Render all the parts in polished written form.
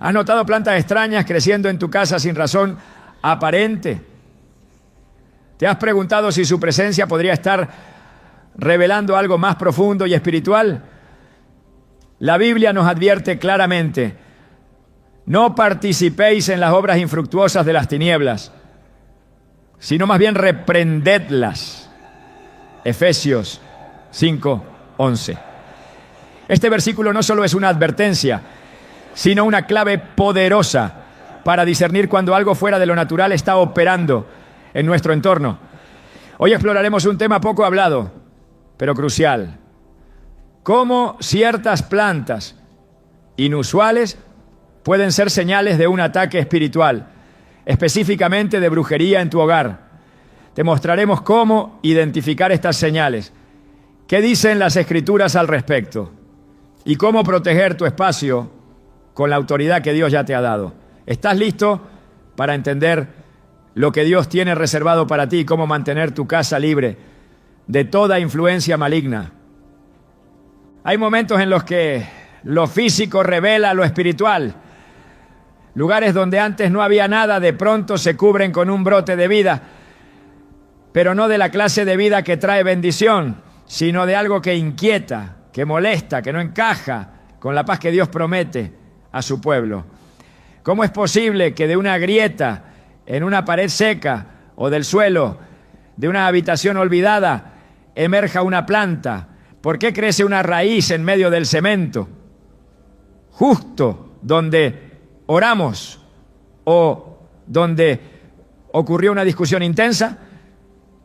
¿Has notado plantas extrañas creciendo en tu casa sin razón aparente? ¿Te has preguntado si su presencia podría estar revelando algo más profundo y espiritual? La Biblia nos advierte claramente: no participéis en las obras infructuosas de las tinieblas, sino más bien reprendedlas. Efesios 5:11. Este versículo no solo es una advertencia, sino una clave poderosa para discernir cuando algo fuera de lo natural está operando en nuestro entorno. Hoy exploraremos un tema poco hablado, pero crucial: cómo ciertas plantas inusuales pueden ser señales de un ataque espiritual, específicamente de brujería en tu hogar. Te mostraremos cómo identificar estas señales, qué dicen las Escrituras al respecto y cómo proteger tu espacio con la autoridad que Dios ya te ha dado. ¿Estás listo para entender lo que Dios tiene reservado para ti y cómo mantener tu casa libre de toda influencia maligna? Hay momentos en los que lo físico revela lo espiritual. Lugares donde antes no había nada, de pronto se cubren con un brote de vida, pero no de la clase de vida que trae bendición, sino de algo que inquieta, que molesta, que no encaja con la paz que Dios promete a su pueblo. ¿Cómo es posible que de una grieta en una pared seca o del suelo de una habitación olvidada emerja una planta? ¿Por qué crece una raíz en medio del cemento? Justo donde oramos o donde ocurrió una discusión intensa.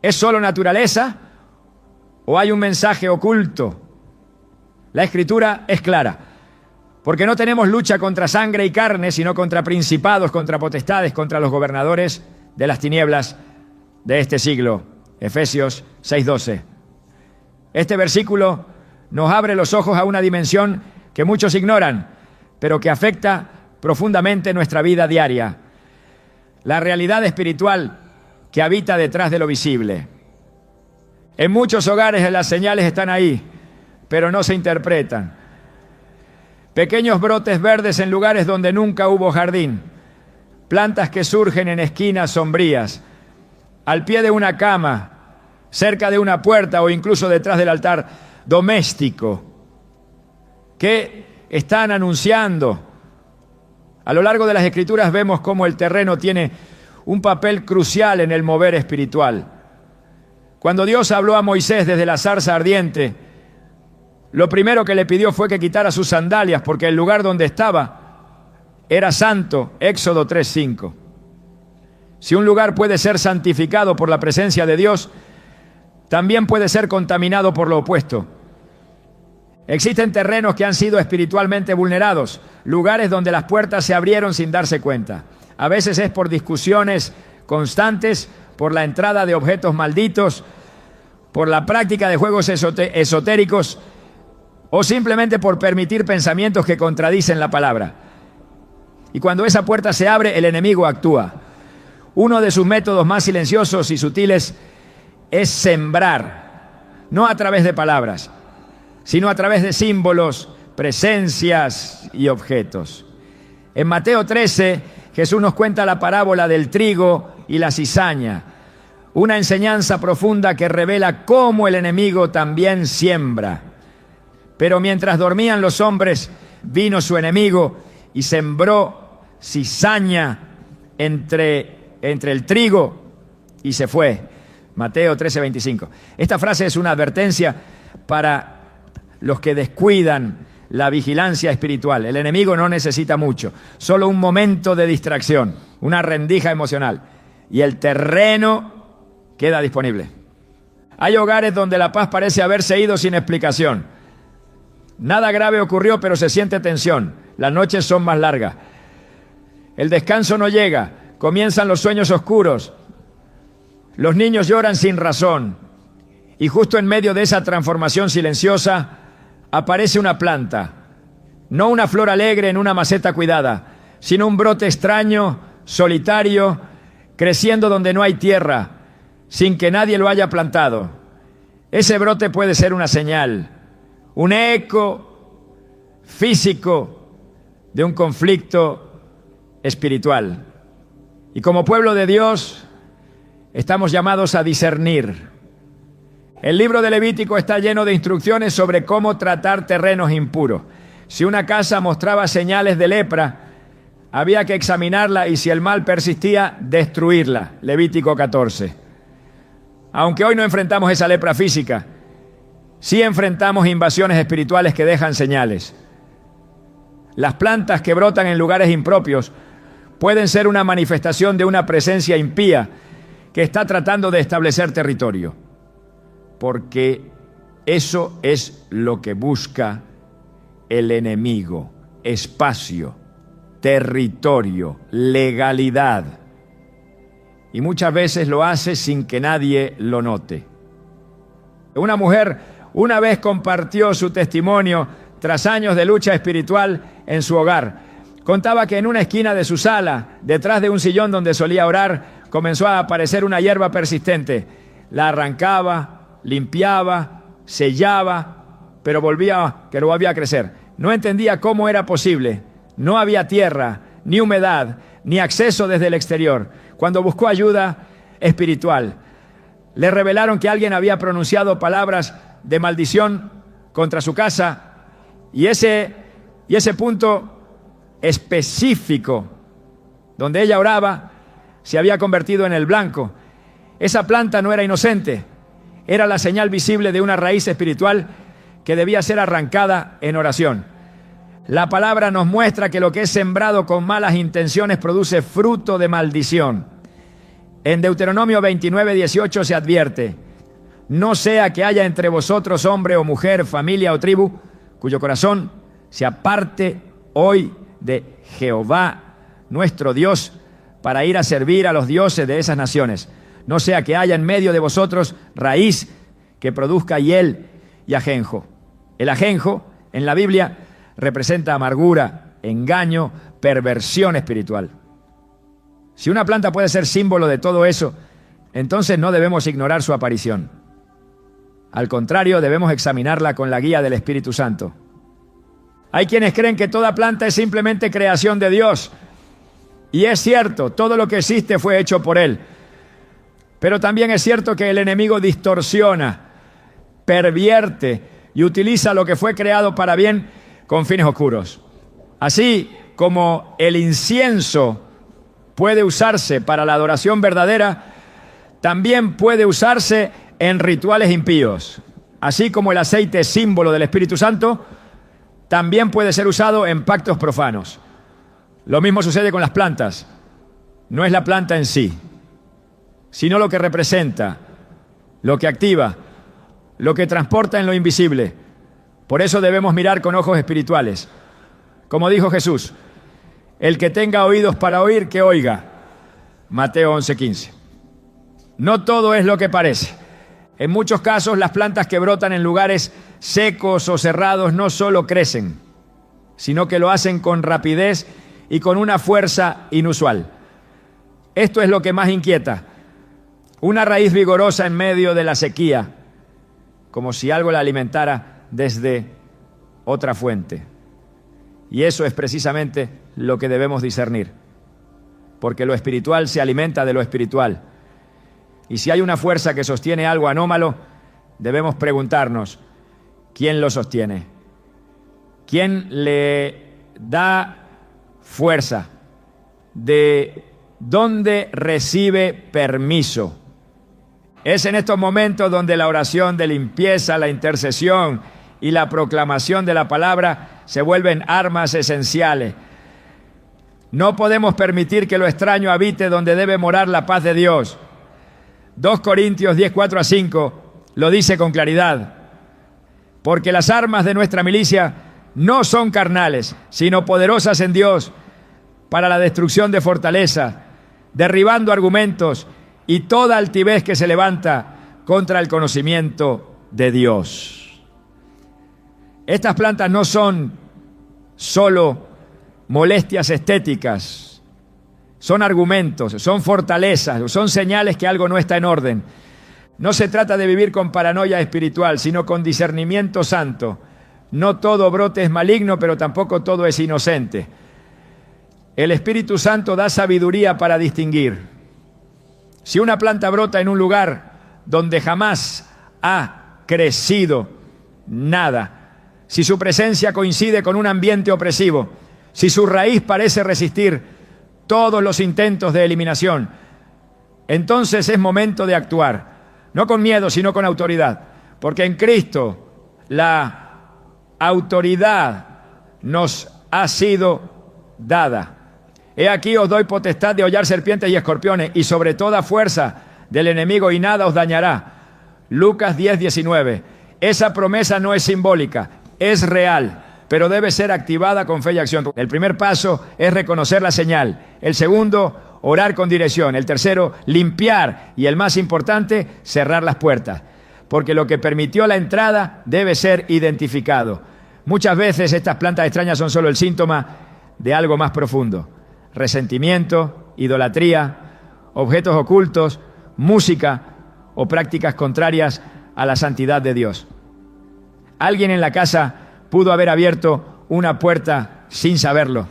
¿Es solo naturaleza o hay un mensaje oculto? La Escritura es clara, porque no tenemos lucha contra sangre y carne, sino contra principados, contra potestades, contra los gobernadores de las tinieblas de este siglo. Efesios 6:12. Este versículo nos abre los ojos a una dimensión que muchos ignoran, pero que afecta profundamente nuestra vida diaria. La realidad espiritual que habita detrás de lo visible. En muchos hogares las señales están ahí, pero no se interpretan. Pequeños brotes verdes en lugares donde nunca hubo jardín. Plantas que surgen en esquinas sombrías, al pie de una cama, cerca de una puerta o incluso detrás del altar doméstico, que están anunciando. A lo largo de las Escrituras vemos cómo el terreno tiene un papel crucial en el mover espiritual. Cuando Dios habló a Moisés desde la zarza ardiente, lo primero que le pidió fue que quitara sus sandalias, porque el lugar donde estaba era santo. Éxodo 3:5. Si un lugar puede ser santificado por la presencia de Dios, también puede ser contaminado por lo opuesto. Existen terrenos que han sido espiritualmente vulnerados, lugares donde las puertas se abrieron sin darse cuenta. A veces es por discusiones constantes, por la entrada de objetos malditos, por la práctica de juegos esotéricos o simplemente por permitir pensamientos que contradicen la palabra. Y cuando esa puerta se abre, el enemigo actúa. Uno de sus métodos más silenciosos y sutiles es sembrar, no a través de palabras, sino a través de símbolos, presencias y objetos. En Mateo 13, Jesús nos cuenta la parábola del trigo y la cizaña, una enseñanza profunda que revela cómo el enemigo también siembra. Pero mientras dormían los hombres, vino su enemigo y sembró cizaña entre el trigo y se fue. Mateo 13:25. Esta frase es una advertencia para los que descuidan la vigilancia espiritual. El enemigo no necesita mucho, solo un momento de distracción, una rendija emocional, y el terreno queda disponible. Hay hogares donde la paz parece haberse ido sin explicación. Nada grave ocurrió, pero se siente tensión. Las noches son más largas. El descanso no llega. Comienzan los sueños oscuros. Los niños lloran sin razón. Y justo en medio de esa transformación silenciosa aparece una planta. No una flor alegre en una maceta cuidada, sino un brote extraño, solitario, creciendo donde no hay tierra, sin que nadie lo haya plantado. Ese brote puede ser una señal, un eco físico de un conflicto espiritual. Y como pueblo de Dios, estamos llamados a discernir. El libro de Levítico está lleno de instrucciones sobre cómo tratar terrenos impuros. Si una casa mostraba señales de lepra, había que examinarla y si el mal persistía, destruirla. Levítico 14. Aunque hoy no enfrentamos esa lepra física, sí enfrentamos invasiones espirituales que dejan señales. Las plantas que brotan en lugares impropios pueden ser una manifestación de una presencia impía que está tratando de establecer territorio. Porque eso es lo que busca el enemigo: espacio, territorio, legalidad. Y muchas veces lo hace sin que nadie lo note. Una mujer una vez compartió su testimonio tras años de lucha espiritual en su hogar. Contaba que en una esquina de su sala, detrás de un sillón donde solía orar, comenzó a aparecer una hierba persistente. La arrancaba, limpiaba, sellaba, pero volvía a crecer. No entendía cómo era posible. No había tierra, ni humedad, ni acceso desde el exterior. Cuando buscó ayuda espiritual, le revelaron que alguien había pronunciado palabras de maldición contra su casa y ese punto específico donde ella oraba se había convertido en el blanco. Esa planta no era inocente, era la señal visible de una raíz espiritual que debía ser arrancada en oración. La palabra nos muestra que lo que es sembrado con malas intenciones produce fruto de maldición. En Deuteronomio 29:18 se advierte: no sea que haya entre vosotros hombre o mujer, familia o tribu, cuyo corazón se aparte hoy de Jehová, nuestro Dios, para ir a servir a los dioses de esas naciones. No sea que haya en medio de vosotros raíz que produzca hiel y ajenjo. El ajenjo, en la Biblia, representa amargura, engaño, perversión espiritual. Si una planta puede ser símbolo de todo eso, entonces no debemos ignorar su aparición. Al contrario, debemos examinarla con la guía del Espíritu Santo. Hay quienes creen que toda planta es simplemente creación de Dios. Y es cierto, todo lo que existe fue hecho por Él. Pero también es cierto que el enemigo distorsiona, pervierte y utiliza lo que fue creado para bien con fines oscuros. Así como el incienso puede usarse para la adoración verdadera, también puede usarse en rituales impíos. Así como el aceite, símbolo del Espíritu Santo, también puede ser usado en pactos profanos. Lo mismo sucede con las plantas. No es la planta en sí, sino lo que representa, lo que activa, lo que transporta en lo invisible. Por eso debemos mirar con ojos espirituales. Como dijo Jesús: el que tenga oídos para oír, que oiga. Mateo 11:15. No todo es lo que parece. En muchos casos, las plantas que brotan en lugares secos o cerrados no solo crecen, sino que lo hacen con rapidez y con una fuerza inusual. Esto es lo que más inquieta. Una raíz vigorosa en medio de la sequía, como si algo la alimentara desde otra fuente. Y eso es precisamente lo que debemos discernir, porque lo espiritual se alimenta de lo espiritual. Y si hay una fuerza que sostiene algo anómalo, debemos preguntarnos: ¿quién lo sostiene? ¿Quién le da fuerza? ¿De dónde recibe permiso? Es en estos momentos donde la oración de limpieza, la intercesión y la proclamación de la palabra se vuelven armas esenciales. No podemos permitir que lo extraño habite donde debe morar la paz de Dios. 2 Corintios 10:4-5 lo dice con claridad: porque las armas de nuestra milicia no son carnales, sino poderosas en Dios para la destrucción de fortalezas, derribando argumentos y toda altivez que se levanta contra el conocimiento de Dios. Estas plantas no son solo molestias estéticas, son argumentos, son fortalezas, son señales que algo no está en orden. No se trata de vivir con paranoia espiritual, sino con discernimiento santo. No todo brote es maligno, pero tampoco todo es inocente. El Espíritu Santo da sabiduría para distinguir. Si una planta brota en un lugar donde jamás ha crecido nada, si su presencia coincide con un ambiente opresivo, si su raíz parece resistir todos los intentos de eliminación, entonces es momento de actuar, no con miedo, sino con autoridad, porque en Cristo la autoridad nos ha sido dada. He aquí os doy potestad de hollar serpientes y escorpiones y sobre toda fuerza del enemigo y nada os dañará. Lucas 10:19. Esa promesa no es simbólica, es real, pero debe ser activada con fe y acción. El primer paso es reconocer la señal. El segundo, orar con dirección. El tercero, limpiar. Y el más importante, cerrar las puertas. Porque lo que permitió la entrada debe ser identificado. Muchas veces estas plantas extrañas son solo el síntoma de algo más profundo. Resentimiento, idolatría, objetos ocultos, música o prácticas contrarias a la santidad de Dios. Alguien en la casa pudo haber abierto una puerta sin saberlo.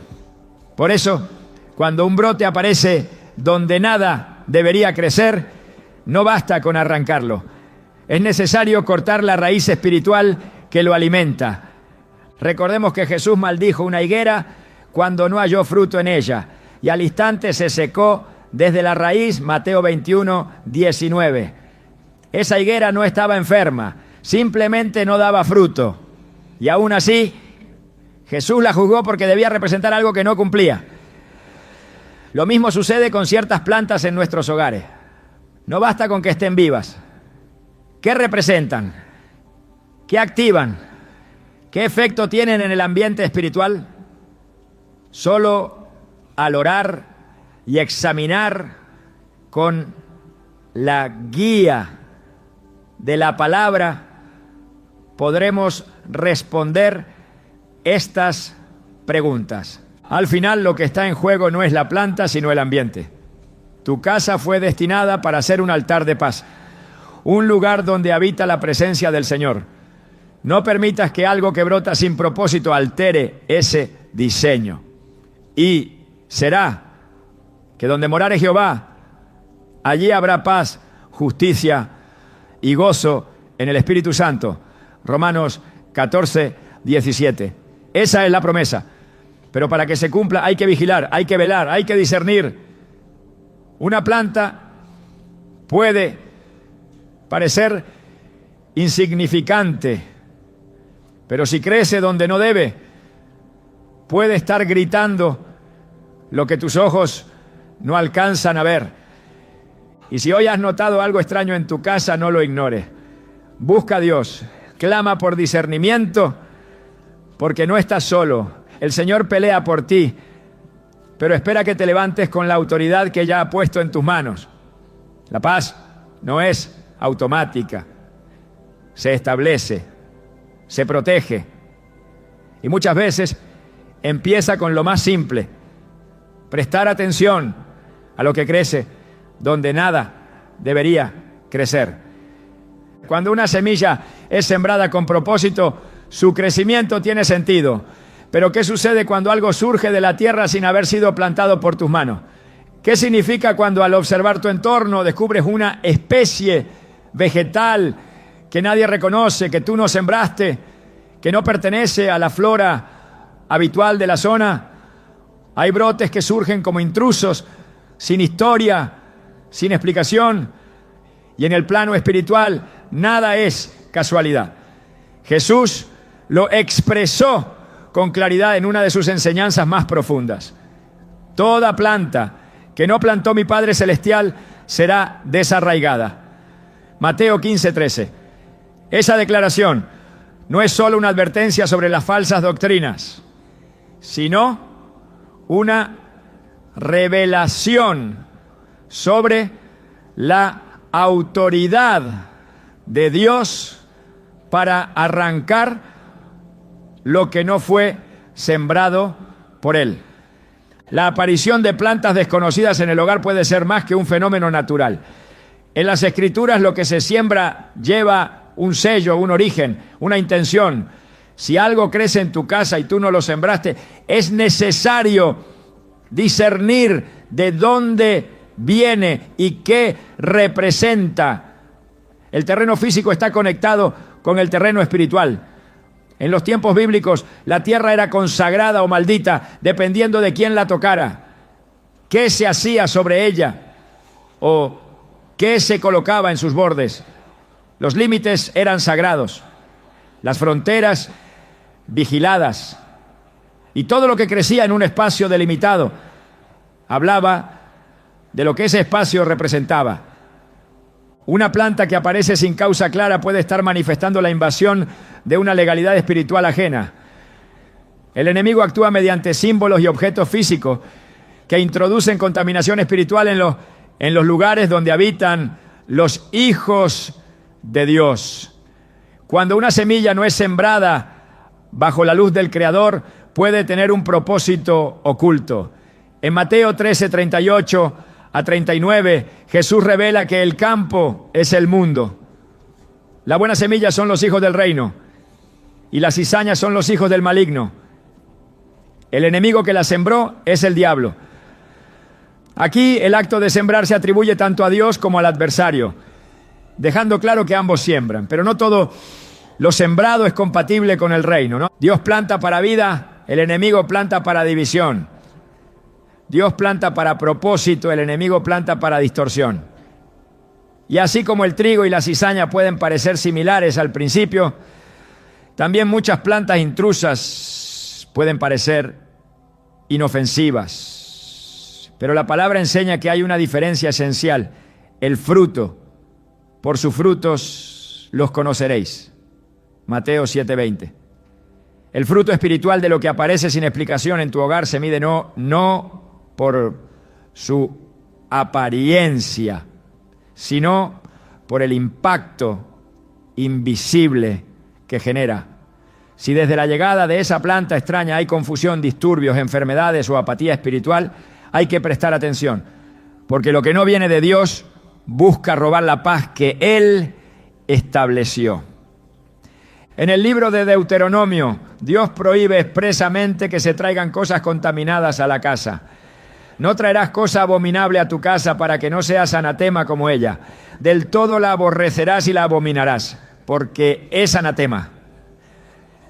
Por eso, cuando un brote aparece donde nada debería crecer, no basta con arrancarlo. Es necesario cortar la raíz espiritual que lo alimenta. Recordemos que Jesús maldijo una higuera cuando no halló fruto en ella, y al instante se secó desde la raíz. Mateo 21:19. Esa higuera no estaba enferma, simplemente no daba fruto. Y aún así, Jesús la juzgó porque debía representar algo que no cumplía. Lo mismo sucede con ciertas plantas en nuestros hogares. No basta con que estén vivas. ¿Qué representan? ¿Qué activan? ¿Qué efecto tienen en el ambiente espiritual? Solo al orar y examinar con la guía de la palabra podremos responder estas preguntas. Al final, lo que está en juego no es la planta, sino el ambiente. Tu casa fue destinada para ser un altar de paz, un lugar donde habita la presencia del Señor. No permitas que algo que brota sin propósito altere ese diseño. Y será que donde morare Jehová, allí habrá paz, justicia y gozo en el Espíritu Santo. Romanos 14:17. Esa es la promesa. Pero para que se cumpla hay que vigilar, hay que velar, hay que discernir. Una planta puede parecer insignificante, pero si crece donde no debe, puede estar gritando lo que tus ojos no alcanzan a ver. Y si hoy has notado algo extraño en tu casa, no lo ignores. Busca a Dios, clama por discernimiento, porque no estás solo. El Señor pelea por ti, pero espera que te levantes con la autoridad que ya ha puesto en tus manos. La paz no es automática, se establece, se protege, y muchas veces empieza con lo más simple: prestar atención a lo que crece donde nada debería crecer. Cuando una semilla es sembrada con propósito, su crecimiento tiene sentido. Pero ¿qué sucede cuando algo surge de la tierra sin haber sido plantado por tus manos? ¿Qué significa cuando al observar tu entorno descubres una especie vegetal que nadie reconoce, que tú no sembraste, que no pertenece a la flora habitual de la zona? Hay brotes que surgen como intrusos, sin historia, sin explicación. Y en el plano espiritual, nada es casualidad. Jesús lo expresó con claridad en una de sus enseñanzas más profundas. Toda planta que no plantó mi Padre Celestial será desarraigada. Mateo 15:13. Esa declaración no es solo una advertencia sobre las falsas doctrinas, sino una revelación sobre la autoridad de Dios para arrancar lo que no fue sembrado por Él. La aparición de plantas desconocidas en el hogar puede ser más que un fenómeno natural. En las Escrituras, lo que se siembra lleva un sello, un origen, una intención. Si algo crece en tu casa y tú no lo sembraste, es necesario discernir de dónde viene y qué representa. El terreno físico está conectado con el terreno espiritual. En los tiempos bíblicos, la tierra era consagrada o maldita dependiendo de quién la tocara, qué se hacía sobre ella o qué se colocaba en sus bordes. Los límites eran sagrados, las fronteras vigiladas, y todo lo que crecía en un espacio delimitado hablaba de lo que ese espacio representaba. Una planta que aparece sin causa clara puede estar manifestando la invasión de una legalidad espiritual ajena. El enemigo actúa mediante símbolos y objetos físicos que introducen contaminación espiritual en los lugares donde habitan los hijos de Dios. Cuando una semilla no es sembrada bajo la luz del Creador, puede tener un propósito oculto. En Mateo 13, 38 a 39, Jesús revela que el campo es el mundo. La buena semilla son los hijos del reino y las cizañas son los hijos del maligno. El enemigo que la sembró es el diablo. Aquí el acto de sembrar se atribuye tanto a Dios como al adversario, dejando claro que ambos siembran, pero no todo lo sembrado es compatible con el reino, ¿no? Dios planta para vida, el enemigo planta para división. Dios planta para propósito, el enemigo planta para distorsión. Y así como el trigo y la cizaña pueden parecer similares al principio, también muchas plantas intrusas pueden parecer inofensivas. Pero la palabra enseña que hay una diferencia esencial: el fruto. Por sus frutos los conoceréis. Mateo 7:20. El fruto espiritual de lo que aparece sin explicación en tu hogar se mide no por su apariencia, sino por el impacto invisible que genera. Si desde la llegada de esa planta extraña hay confusión, disturbios, enfermedades o apatía espiritual, hay que prestar atención, porque lo que no viene de Dios busca robar la paz que Él estableció. En el libro de Deuteronomio, Dios prohíbe expresamente que se traigan cosas contaminadas a la casa. No traerás cosa abominable a tu casa para que no seas anatema como ella. Del todo la aborrecerás y la abominarás, porque es anatema.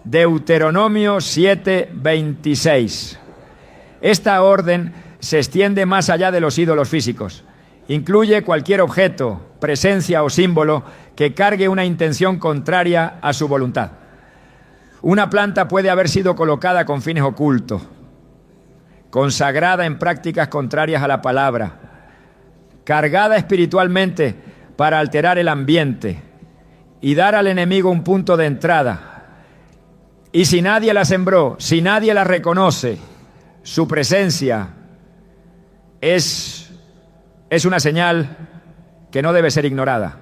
Deuteronomio 7:26. Esta orden se extiende más allá de los ídolos físicos. Incluye cualquier objeto, presencia o símbolo que cargue una intención contraria a su voluntad. Una planta puede haber sido colocada con fines ocultos, consagrada en prácticas contrarias a la palabra, cargada espiritualmente para alterar el ambiente y dar al enemigo un punto de entrada. Y si nadie la sembró, si nadie la reconoce, su presencia es una señal que no debe ser ignorada.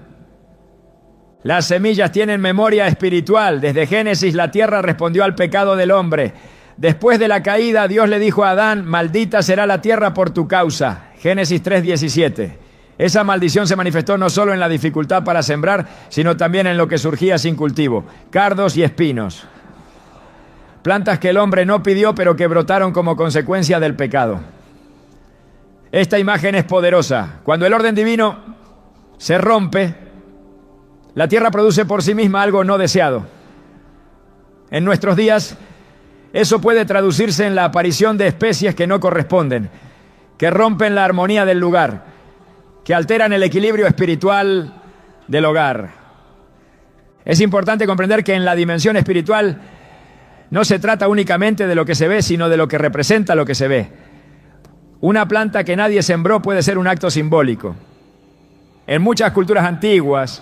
Las semillas tienen memoria espiritual. Desde Génesis la tierra respondió al pecado del hombre. Después de la caída, Dios le dijo a Adán: maldita será la tierra por tu causa. Génesis 3:17. Esa maldición se manifestó no solo en la dificultad para sembrar, sino también en lo que surgía sin cultivo: cardos y espinos. Plantas que el hombre no pidió, pero que brotaron como consecuencia del pecado. Esta imagen es poderosa. Cuando el orden divino se rompe, la tierra produce por sí misma algo no deseado. En nuestros días, eso puede traducirse en la aparición de especies que no corresponden, que rompen la armonía del lugar, que alteran el equilibrio espiritual del hogar. Es importante comprender que en la dimensión espiritual no se trata únicamente de lo que se ve, sino de lo que representa lo que se ve. Una planta que nadie sembró puede ser un acto simbólico. En muchas culturas antiguas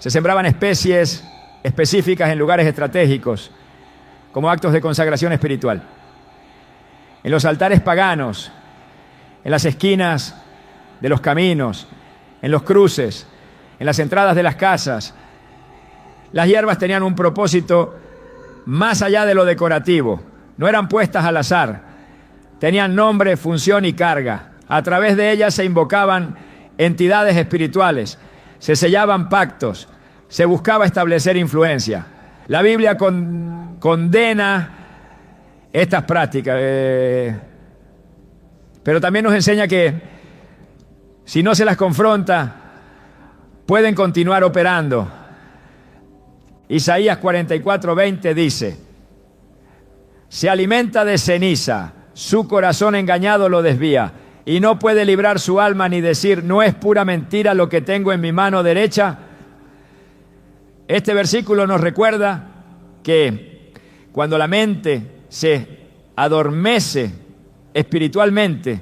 se sembraban especies específicas en lugares estratégicos, como actos de consagración espiritual. En los altares paganos, en las esquinas de los caminos, en los cruces, en las entradas de las casas, las hierbas tenían un propósito más allá de lo decorativo. No eran puestas al azar. Tenían nombre, función y carga. A través de ellas se invocaban entidades espirituales, se sellaban pactos, se buscaba establecer influencia. La Biblia condena estas prácticas. Pero también nos enseña que si no se las confronta, pueden continuar operando. Isaías 44:20 dice: se alimenta de ceniza, su corazón engañado lo desvía, y no puede librar su alma ni decir, no es pura mentira lo que tengo en mi mano derecha. Este versículo nos recuerda que cuando la mente se adormece espiritualmente,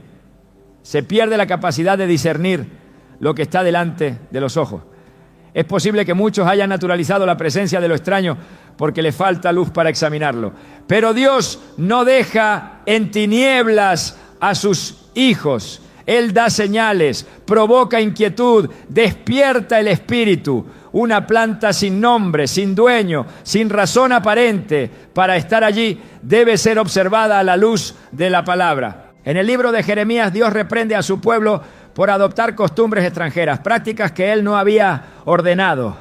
se pierde la capacidad de discernir lo que está delante de los ojos. Es posible que muchos hayan naturalizado la presencia de lo extraño porque le falta luz para examinarlo. Pero Dios no deja en tinieblas a sus hijos. Él da señales, provoca inquietud, despierta el espíritu. Una planta sin nombre, sin dueño, sin razón aparente para estar allí, debe ser observada a la luz de la palabra. En el libro de Jeremías, Dios reprende a su pueblo por adoptar costumbres extranjeras, prácticas que Él no había ordenado.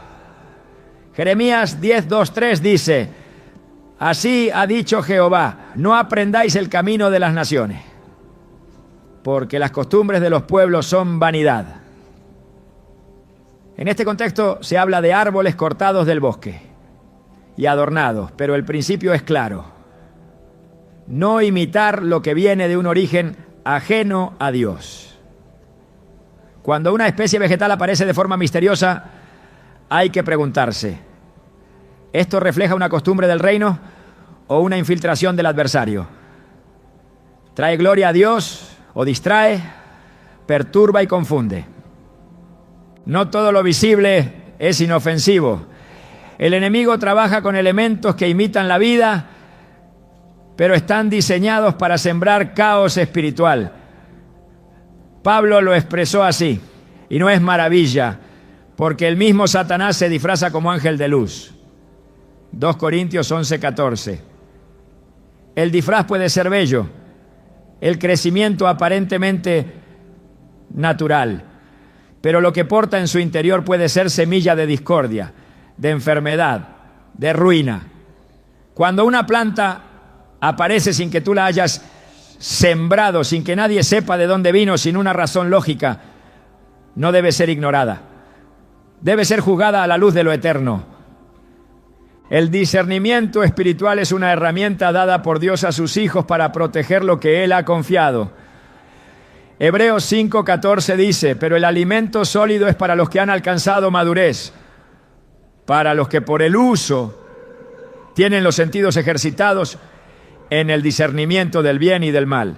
Jeremías 10:2-3 dice: así ha dicho Jehová, no aprendáis el camino de las naciones, porque las costumbres de los pueblos son vanidad. En este contexto se habla de árboles cortados del bosque y adornados, pero el principio es claro: no imitar lo que viene de un origen ajeno a Dios. Cuando una especie vegetal aparece de forma misteriosa, hay que preguntarse: ¿esto refleja una costumbre del reino o una infiltración del adversario? ¿Trae gloria a Dios o distrae, perturba y confunde? No todo lo visible es inofensivo. El enemigo trabaja con elementos que imitan la vida, pero están diseñados para sembrar caos espiritual. Pablo lo expresó así, y no es maravilla, porque el mismo Satanás se disfraza como ángel de luz. 2 Corintios 11:14. El disfraz puede ser bello, el crecimiento aparentemente natural, pero lo que porta en su interior puede ser semilla de discordia, de enfermedad, de ruina. Cuando una planta aparece sin que tú la hayas sembrado, sin que nadie sepa de dónde vino, sin una razón lógica, no debe ser ignorada. Debe ser juzgada a la luz de lo eterno. El discernimiento espiritual es una herramienta dada por Dios a sus hijos para proteger lo que Él ha confiado. Hebreos 5:14 dice: pero el alimento sólido es para los que han alcanzado madurez, para los que por el uso tienen los sentidos ejercitados en el discernimiento del bien y del mal.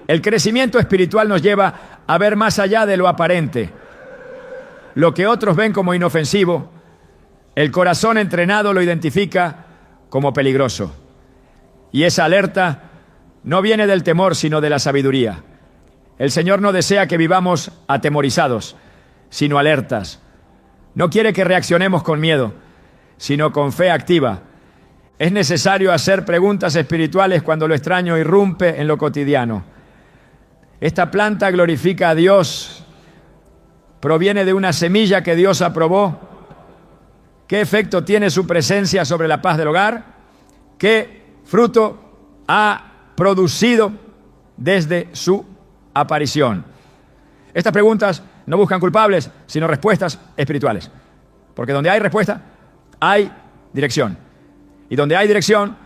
El crecimiento espiritual nos lleva a ver más allá de lo aparente. Lo que otros ven como inofensivo, el corazón entrenado lo identifica como peligroso. Y esa alerta no viene del temor, sino de la sabiduría. El Señor no desea que vivamos atemorizados, sino alertas. No quiere que reaccionemos con miedo, sino con fe activa. Es necesario hacer preguntas espirituales cuando lo extraño irrumpe en lo cotidiano. Esta planta glorifica a Dios, proviene de una semilla que Dios aprobó. ¿Qué efecto tiene su presencia sobre la paz del hogar? ¿Qué fruto ha producido desde su aparición? Estas preguntas no buscan culpables, sino respuestas espirituales. Porque donde hay respuesta, hay dirección. Y donde hay dirección,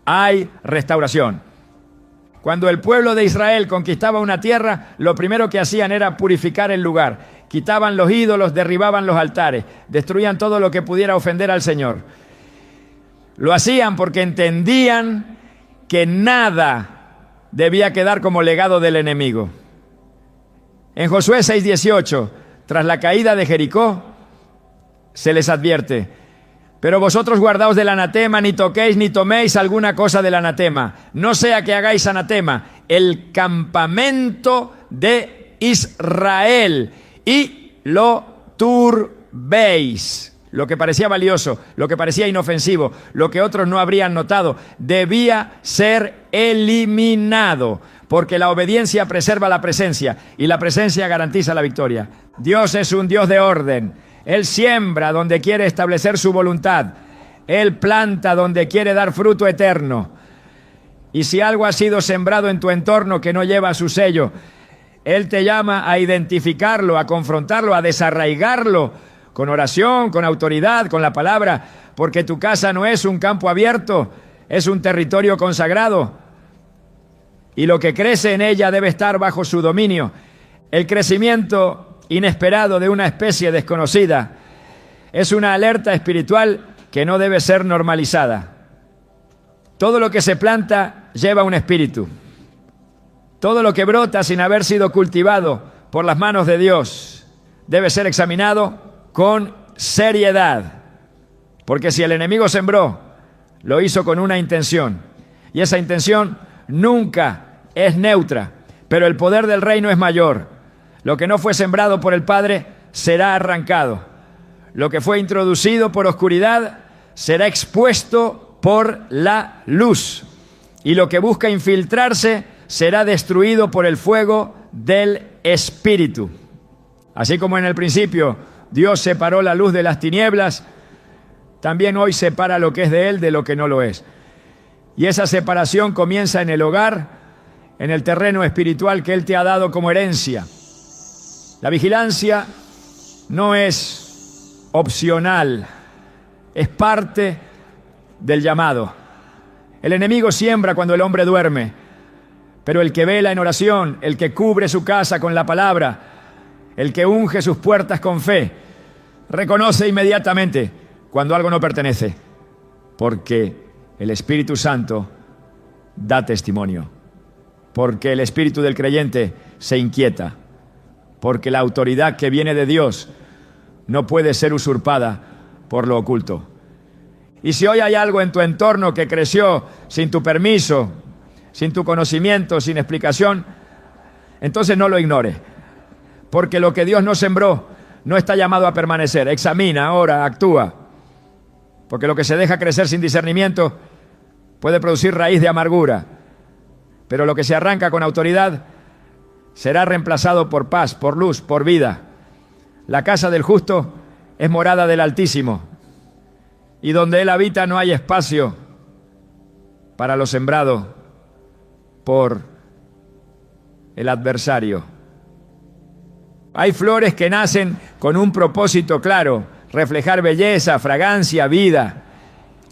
hay restauración. Cuando el pueblo de Israel conquistaba una tierra, lo primero que hacían era purificar el lugar. Quitaban los ídolos, derribaban los altares, destruían todo lo que pudiera ofender al Señor. Lo hacían porque entendían que nada debía quedar como legado del enemigo. En Josué 6:18, tras la caída de Jericó, se les advierte: pero vosotros guardaos del anatema, ni toquéis ni toméis alguna cosa del anatema, no sea que hagáis anatema el campamento de Israel y lo turbéis. Lo que parecía valioso, lo que parecía inofensivo, lo que otros no habrían notado, debía ser eliminado, porque la obediencia preserva la presencia y la presencia garantiza la victoria. Dios es un Dios de orden. Él siembra donde quiere establecer su voluntad. Él planta donde quiere dar fruto eterno. Y si algo ha sido sembrado en tu entorno que no lleva su sello, Él te llama a identificarlo, a confrontarlo, a desarraigarlo con oración, con autoridad, con la palabra, porque tu casa no es un campo abierto, es un territorio consagrado. Y lo que crece en ella debe estar bajo su dominio. El crecimiento inesperado de una especie desconocida es una alerta espiritual que no debe ser normalizada. Todo lo que se planta lleva un espíritu. Todo lo que brota sin haber sido cultivado por las manos de Dios debe ser examinado con seriedad. Porque si el enemigo sembró, lo hizo con una intención. Y esa intención nunca es neutra, pero el poder del reino es mayor. Lo que no fue sembrado por el Padre será arrancado. Lo que fue introducido por oscuridad será expuesto por la luz. Y lo que busca infiltrarse será destruido por el fuego del Espíritu. Así como en el principio Dios separó la luz de las tinieblas, también hoy separa lo que es de Él de lo que no lo es. Y esa separación comienza en el hogar, en el terreno espiritual que Él te ha dado como herencia. La vigilancia no es opcional, es parte del llamado. El enemigo siembra cuando el hombre duerme, pero el que vela en oración, el que cubre su casa con la palabra, el que unge sus puertas con fe, reconoce inmediatamente cuando algo no pertenece, porque el Espíritu Santo da testimonio, porque el espíritu del creyente se inquieta, porque la autoridad que viene de Dios no puede ser usurpada por lo oculto. Y si hoy hay algo en tu entorno que creció sin tu permiso, sin tu conocimiento, sin explicación, entonces no lo ignores, porque lo que Dios no sembró no está llamado a permanecer. Examina, ora, actúa, porque lo que se deja crecer sin discernimiento puede producir raíz de amargura, pero lo que se arranca con autoridad será reemplazado por paz, por luz, por vida. La casa del justo es morada del Altísimo, y donde Él habita no hay espacio para lo sembrado por el adversario. Hay flores que nacen con un propósito claro, reflejar belleza, fragancia, vida.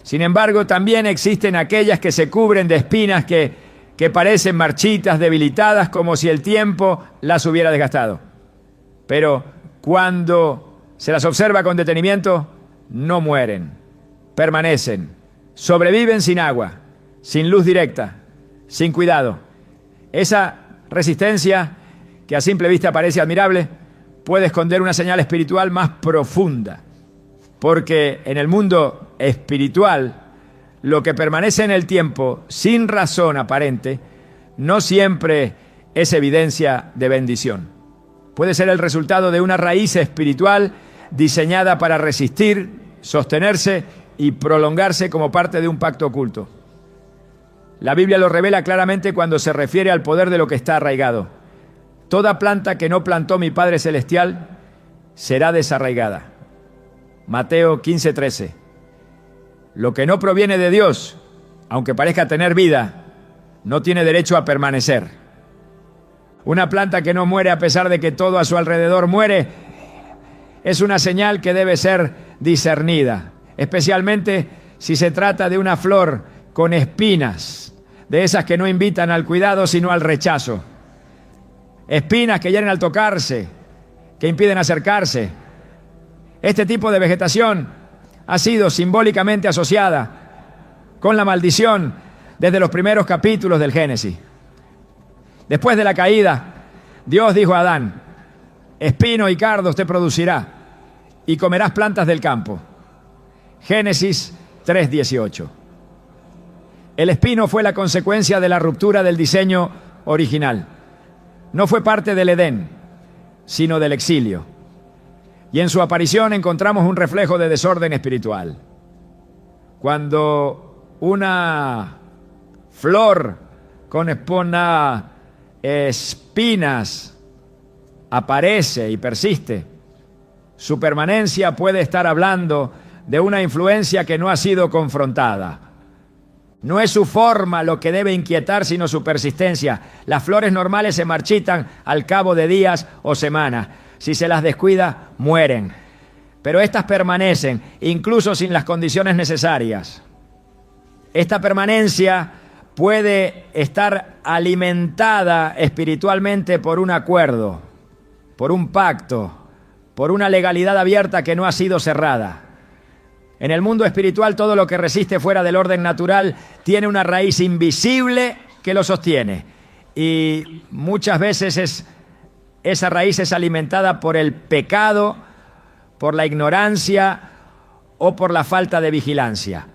Sin embargo, también existen aquellas que se cubren de espinas que parecen marchitas, debilitadas, como si el tiempo las hubiera desgastado. Pero cuando se las observa con detenimiento, no mueren, permanecen, sobreviven sin agua, sin luz directa, sin cuidado. Esa resistencia, que a simple vista parece admirable, puede esconder una señal espiritual más profunda, porque en el mundo espiritual, lo que permanece en el tiempo sin razón aparente, no siempre es evidencia de bendición. Puede ser el resultado de una raíz espiritual diseñada para resistir, sostenerse y prolongarse como parte de un pacto oculto. La Biblia lo revela claramente cuando se refiere al poder de lo que está arraigado. Toda planta que no plantó mi Padre Celestial será desarraigada. Mateo 15:13. Lo que no proviene de Dios, aunque parezca tener vida, no tiene derecho a permanecer. Una planta que no muere a pesar de que todo a su alrededor muere, es una señal que debe ser discernida, especialmente si se trata de una flor con espinas, de esas que no invitan al cuidado sino al rechazo. Espinas que hieren al tocarse, que impiden acercarse. Este tipo de vegetación ha sido simbólicamente asociada con la maldición desde los primeros capítulos del Génesis. Después de la caída, Dios dijo a Adán: espino y cardos te producirá, y comerás plantas del campo. Génesis 3:18. El espino fue la consecuencia de la ruptura del diseño original. No fue parte del Edén, sino del exilio. Y en su aparición encontramos un reflejo de desorden espiritual. Cuando una flor con espinas aparece y persiste, su permanencia puede estar hablando de una influencia que no ha sido confrontada. No es su forma lo que debe inquietar, sino su persistencia. Las flores normales se marchitan al cabo de días o semanas. Si se las descuida, mueren. Pero estas permanecen, incluso sin las condiciones necesarias. Esta permanencia puede estar alimentada espiritualmente por un acuerdo, por un pacto, por una legalidad abierta que no ha sido cerrada. En el mundo espiritual, todo lo que resiste fuera del orden natural tiene una raíz invisible que lo sostiene. Y muchas veces esa raíz es alimentada por el pecado, por la ignorancia o por la falta de vigilancia.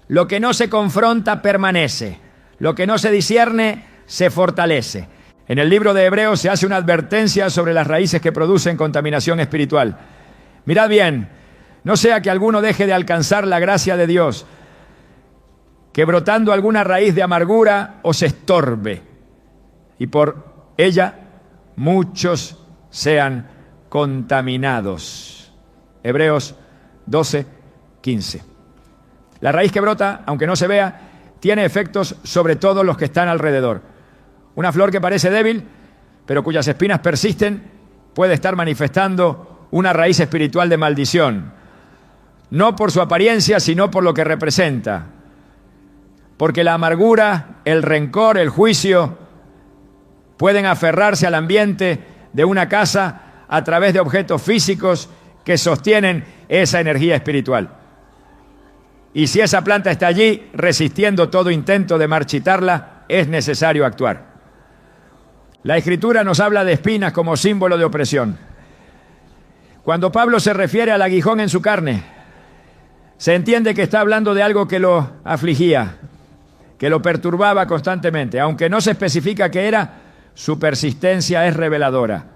Lo que no se confronta permanece. Lo que no se discierne se fortalece. En el libro de Hebreos se hace una advertencia sobre las raíces que producen contaminación espiritual. Mirad bien, no sea que alguno deje de alcanzar la gracia de Dios, que brotando alguna raíz de amargura os estorbe, y por ella muchos sean contaminados. Hebreos 12:15. La raíz que brota, aunque no se vea, tiene efectos sobre todos los que están alrededor. Una flor que parece débil, pero cuyas espinas persisten, puede estar manifestando una raíz espiritual de maldición. No por su apariencia, sino por lo que representa. Porque la amargura, el rencor, el juicio, pueden aferrarse al ambiente de una casa a través de objetos físicos que sostienen esa energía espiritual. Y si esa planta está allí, resistiendo todo intento de marchitarla, es necesario actuar. La Escritura nos habla de espinas como símbolo de opresión. Cuando Pablo se refiere al aguijón en su carne, se entiende que está hablando de algo que lo afligía, que lo perturbaba constantemente. Aunque no se especifica qué era, su persistencia es reveladora.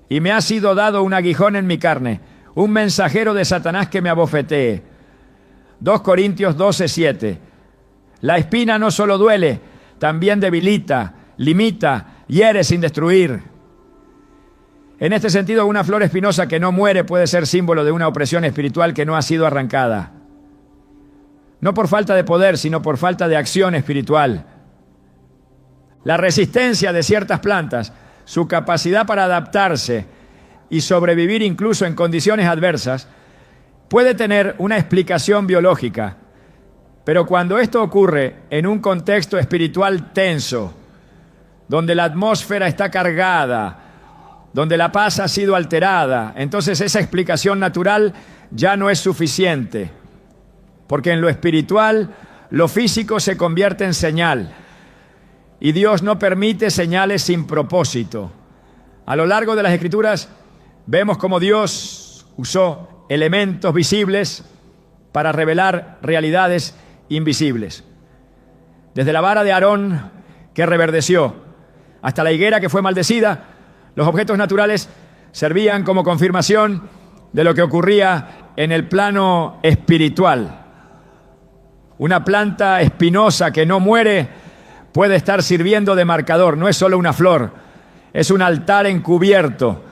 Y me ha sido dado un aguijón en mi carne, un mensajero de Satanás que me abofetee. 2 Corintios 12:7. La espina no solo duele, también debilita, limita, hiere sin destruir. En este sentido, una flor espinosa que no muere puede ser símbolo de una opresión espiritual que no ha sido arrancada. No por falta de poder, sino por falta de acción espiritual. La resistencia de ciertas plantas, su capacidad para adaptarse y sobrevivir incluso en condiciones adversas, puede tener una explicación biológica. Pero cuando esto ocurre en un contexto espiritual tenso, donde la atmósfera está cargada, donde la paz ha sido alterada, entonces esa explicación natural ya no es suficiente. Porque en lo espiritual, lo físico se convierte en señal. Y Dios no permite señales sin propósito. A lo largo de las Escrituras vemos cómo Dios usó elementos visibles para revelar realidades invisibles. Desde la vara de Aarón que reverdeció hasta la higuera que fue maldecida, los objetos naturales servían como confirmación de lo que ocurría en el plano espiritual. Una planta espinosa que no muere puede estar sirviendo de marcador, no es solo una flor, es un altar encubierto.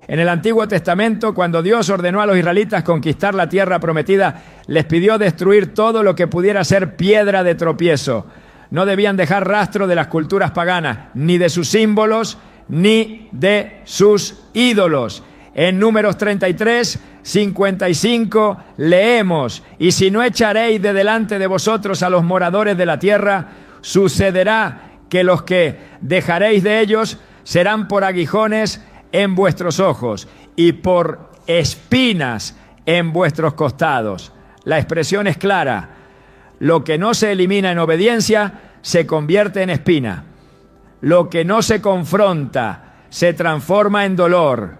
En el Antiguo Testamento, cuando Dios ordenó a los israelitas conquistar la tierra prometida, les pidió destruir todo lo que pudiera ser piedra de tropiezo. No debían dejar rastro de las culturas paganas, ni de sus símbolos, ni de sus ídolos. En Números 33:55 leemos: y si no echaréis de delante de vosotros a los moradores de la tierra, sucederá que los que dejaréis de ellos serán por aguijones en vuestros ojos y por espinas en vuestros costados. La expresión es clara: lo que no se elimina en obediencia se convierte en espina. Lo que no se confronta se transforma en dolor.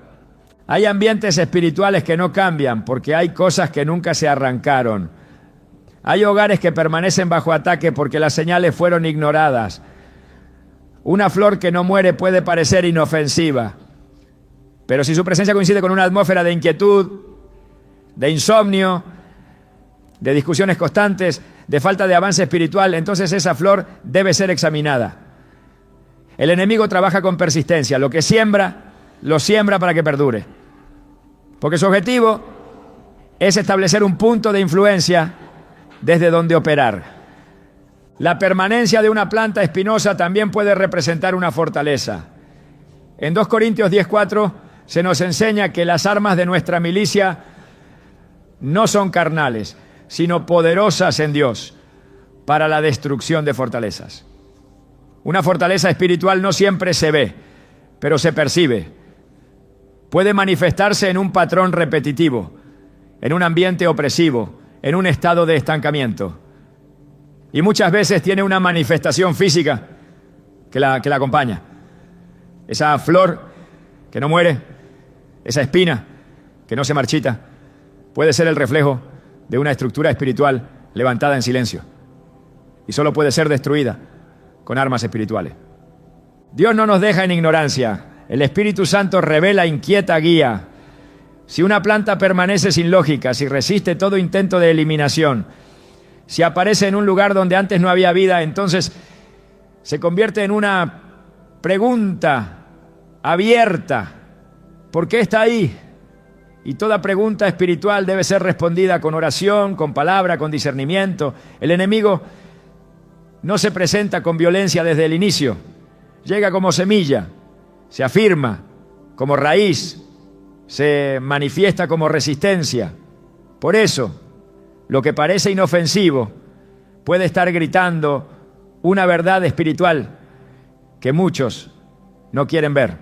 Hay ambientes espirituales que no cambian porque hay cosas que nunca se arrancaron. Hay hogares que permanecen bajo ataque porque las señales fueron ignoradas. Una flor que no muere puede parecer inofensiva, pero si su presencia coincide con una atmósfera de inquietud, de insomnio, de discusiones constantes, de falta de avance espiritual, entonces esa flor debe ser examinada. El enemigo trabaja con persistencia. Lo que siembra, lo siembra para que perdure. Porque su objetivo es establecer un punto de influencia desde donde operar. La permanencia de una planta espinosa también puede representar una fortaleza. En 2 Corintios 10:4 se nos enseña que las armas de nuestra milicia no son carnales, sino poderosas en Dios para la destrucción de fortalezas. Una fortaleza espiritual no siempre se ve, pero se percibe. Puede manifestarse en un patrón repetitivo, en un ambiente opresivo, en un estado de estancamiento. Y muchas veces tiene una manifestación física que la acompaña. Esa flor que no muere, esa espina que no se marchita, puede ser el reflejo de una estructura espiritual levantada en silencio. Y solo puede ser destruida con armas espirituales. Dios no nos deja en ignorancia. El Espíritu Santo revela, inquieta, guía. Si una planta permanece sin lógica, si resiste todo intento de eliminación, si aparece en un lugar donde antes no había vida, entonces se convierte en una pregunta abierta. ¿Por qué está ahí? Y toda pregunta espiritual debe ser respondida con oración, con palabra, con discernimiento. El enemigo no se presenta con violencia desde el inicio. Llega como semilla, se afirma como raíz, se manifiesta como resistencia. Por eso, lo que parece inofensivo puede estar gritando una verdad espiritual que muchos no quieren ver.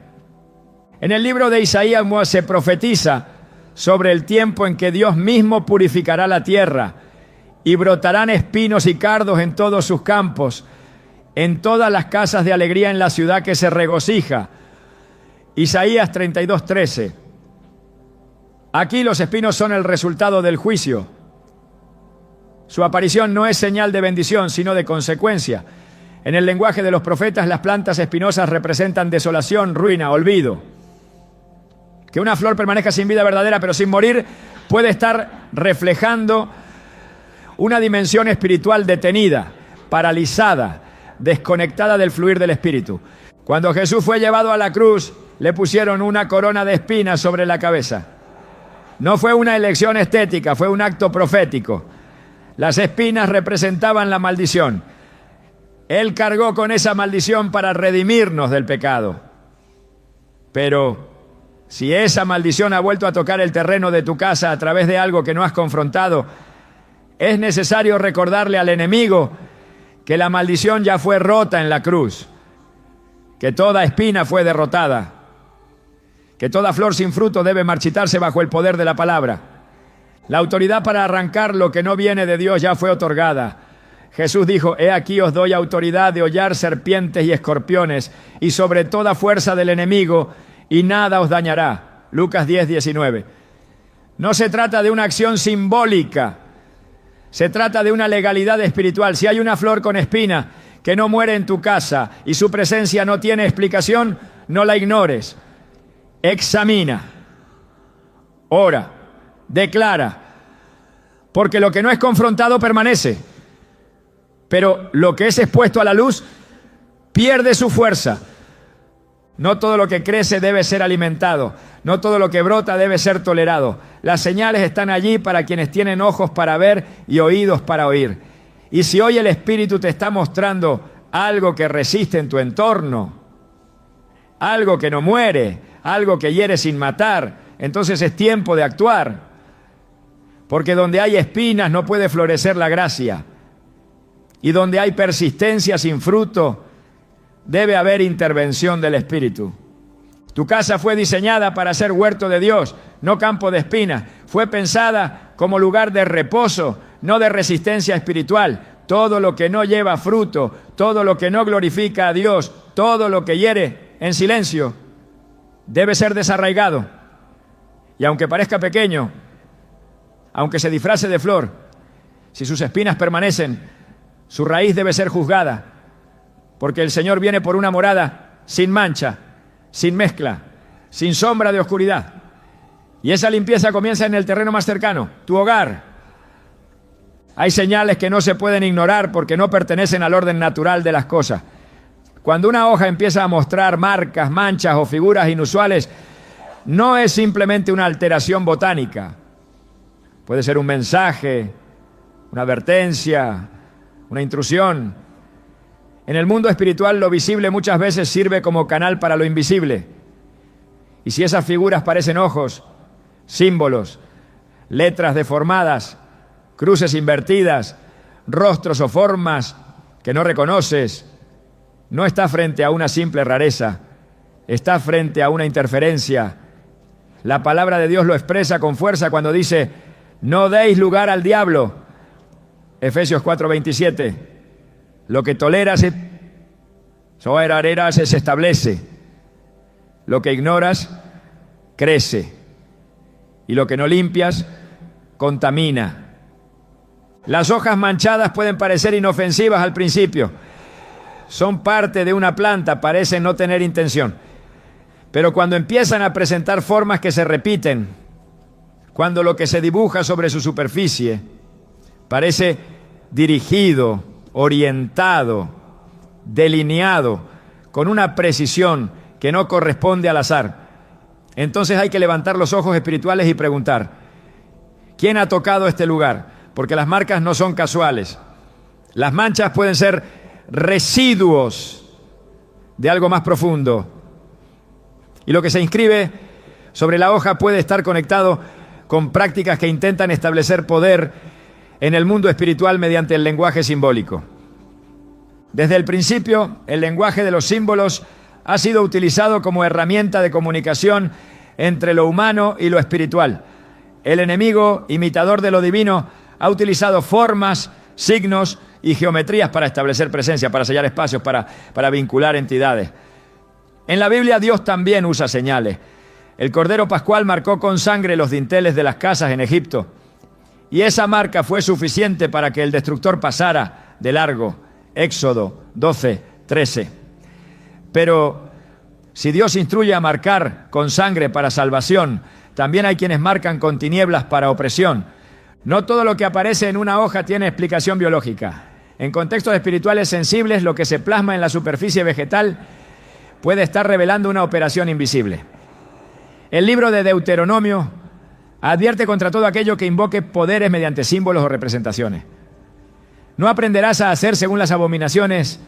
En el libro de Isaías se profetiza sobre el tiempo en que Dios mismo purificará la tierra y brotarán espinos y cardos en todos sus campos, en todas las casas de alegría en la ciudad que se regocija. Isaías 32:13. Aquí los espinos son el resultado del juicio. Su aparición no es señal de bendición, sino de consecuencia. En el lenguaje de los profetas, las plantas espinosas representan desolación, ruina, olvido. Que una flor permanezca sin vida verdadera, pero sin morir, puede estar reflejando una dimensión espiritual detenida, paralizada, desconectada del fluir del Espíritu. Cuando Jesús fue llevado a la cruz, le pusieron una corona de espinas sobre la cabeza. No fue una elección estética, fue un acto profético. Las espinas representaban la maldición. Él cargó con esa maldición para redimirnos del pecado. Pero si esa maldición ha vuelto a tocar el terreno de tu casa a través de algo que no has confrontado, es necesario recordarle al enemigo que la maldición ya fue rota en la cruz, que toda espina fue derrotada, que toda flor sin fruto debe marchitarse bajo el poder de la palabra. La autoridad para arrancar lo que no viene de Dios ya fue otorgada. Jesús dijo: he aquí os doy autoridad de hollar serpientes y escorpiones y sobre toda fuerza del enemigo, y nada os dañará. Lucas 10:19. No se trata de una acción simbólica, se trata de una legalidad espiritual. Si hay una flor con espina que no muere en tu casa y su presencia no tiene explicación, no la ignores. Examina, ora, declara, porque lo que no es confrontado permanece, pero lo que es expuesto a la luz pierde su fuerza. No todo lo que crece debe ser alimentado, no todo lo que brota debe ser tolerado. Las señales están allí para quienes tienen ojos para ver y oídos para oír. Y si hoy el Espíritu te está mostrando algo que resiste en tu entorno, algo que no muere, algo que hiere sin matar, entonces es tiempo de actuar. Porque donde hay espinas no puede florecer la gracia. Y donde hay persistencia sin fruto, debe haber intervención del Espíritu. Tu casa fue diseñada para ser huerto de Dios, no campo de espinas. Fue pensada como lugar de reposo, no de resistencia espiritual. Todo lo que no lleva fruto, todo lo que no glorifica a Dios, todo lo que hiere en silencio, debe ser desarraigado. Y aunque parezca pequeño, aunque se disfrace de flor, si sus espinas permanecen, su raíz debe ser juzgada, porque el Señor viene por una morada sin mancha, sin mezcla, sin sombra de oscuridad. Y esa limpieza comienza en el terreno más cercano, tu hogar. Hay señales que no se pueden ignorar porque no pertenecen al orden natural de las cosas. Cuando una hoja empieza a mostrar marcas, manchas o figuras inusuales, no es simplemente una alteración botánica. Puede ser un mensaje, una advertencia, una intrusión. En el mundo espiritual lo visible muchas veces sirve como canal para lo invisible. Y si esas figuras parecen ojos, símbolos, letras deformadas, cruces invertidas, rostros o formas que no reconoces, no está frente a una simple rareza, está frente a una interferencia. La palabra de Dios lo expresa con fuerza cuando dice: no deis lugar al diablo. Efesios 4:27. Lo que toleras se establece. Lo que ignoras crece. Y lo que no limpias contamina. Las hojas manchadas pueden parecer inofensivas al principio. Son parte de una planta, parecen no tener intención. Pero cuando empiezan a presentar formas que se repiten, cuando lo que se dibuja sobre su superficie parece dirigido, orientado, delineado, con una precisión que no corresponde al azar, entonces hay que levantar los ojos espirituales y preguntar: ¿quién ha tocado este lugar? Porque las marcas no son casuales. Las manchas pueden ser residuos de algo más profundo. Y lo que se inscribe sobre la hoja puede estar conectado con prácticas que intentan establecer poder en el mundo espiritual mediante el lenguaje simbólico. Desde el principio, el lenguaje de los símbolos ha sido utilizado como herramienta de comunicación entre lo humano y lo espiritual. El enemigo, imitador de lo divino, ha utilizado formas, signos y geometrías para establecer presencia, para sellar espacios, para vincular entidades. En la Biblia Dios también usa señales. El Cordero Pascual marcó con sangre los dinteles de las casas en Egipto. Y esa marca fue suficiente para que el destructor pasara de largo. Éxodo 12:13. Pero si Dios instruye a marcar con sangre para salvación, también hay quienes marcan con tinieblas para opresión. No todo lo que aparece en una hoja tiene explicación biológica. En contextos espirituales sensibles, lo que se plasma en la superficie vegetal puede estar revelando una operación invisible. El libro de Deuteronomio advierte contra todo aquello que invoque poderes mediante símbolos o representaciones. No aprenderás a hacer según las abominaciones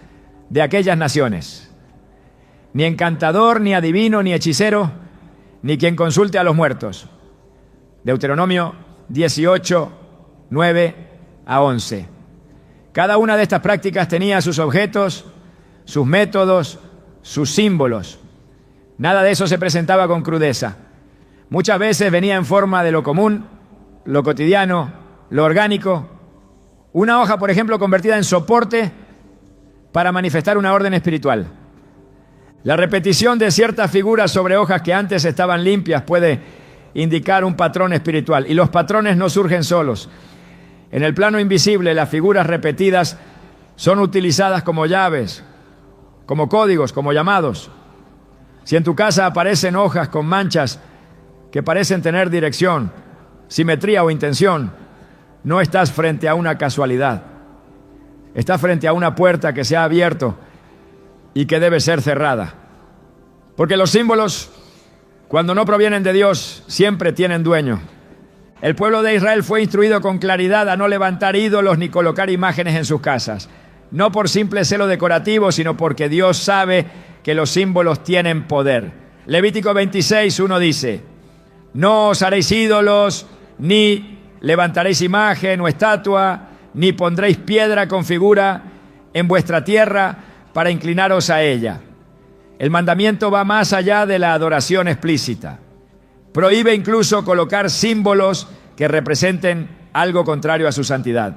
de aquellas naciones. Ni encantador, ni adivino, ni hechicero, ni quien consulte a los muertos. Deuteronomio 18, 9 a 11. Cada una de estas prácticas tenía sus objetos, sus métodos, sus símbolos. Nada de eso se presentaba con crudeza. Muchas veces venía en forma de lo común, lo cotidiano, lo orgánico. Una hoja, por ejemplo, convertida en soporte para manifestar una orden espiritual. La repetición de ciertas figuras sobre hojas que antes estaban limpias puede indicar un patrón espiritual. Y los patrones no surgen solos. En el plano invisible, las figuras repetidas son utilizadas como llaves, como códigos, como llamados. Si en tu casa aparecen hojas con manchas que parecen tener dirección, simetría o intención, no estás frente a una casualidad. Estás frente a una puerta que se ha abierto y que debe ser cerrada. Porque los símbolos, cuando no provienen de Dios, siempre tienen dueño. El pueblo de Israel fue instruido con claridad a no levantar ídolos ni colocar imágenes en sus casas. No por simple celo decorativo, sino porque Dios sabe que los símbolos tienen poder. Levítico 26:1 dice: no os haréis ídolos, ni levantaréis imagen o estatua, ni pondréis piedra con figura en vuestra tierra para inclinaros a ella. El mandamiento va más allá de la adoración explícita. Prohíbe incluso colocar símbolos que representen algo contrario a su santidad.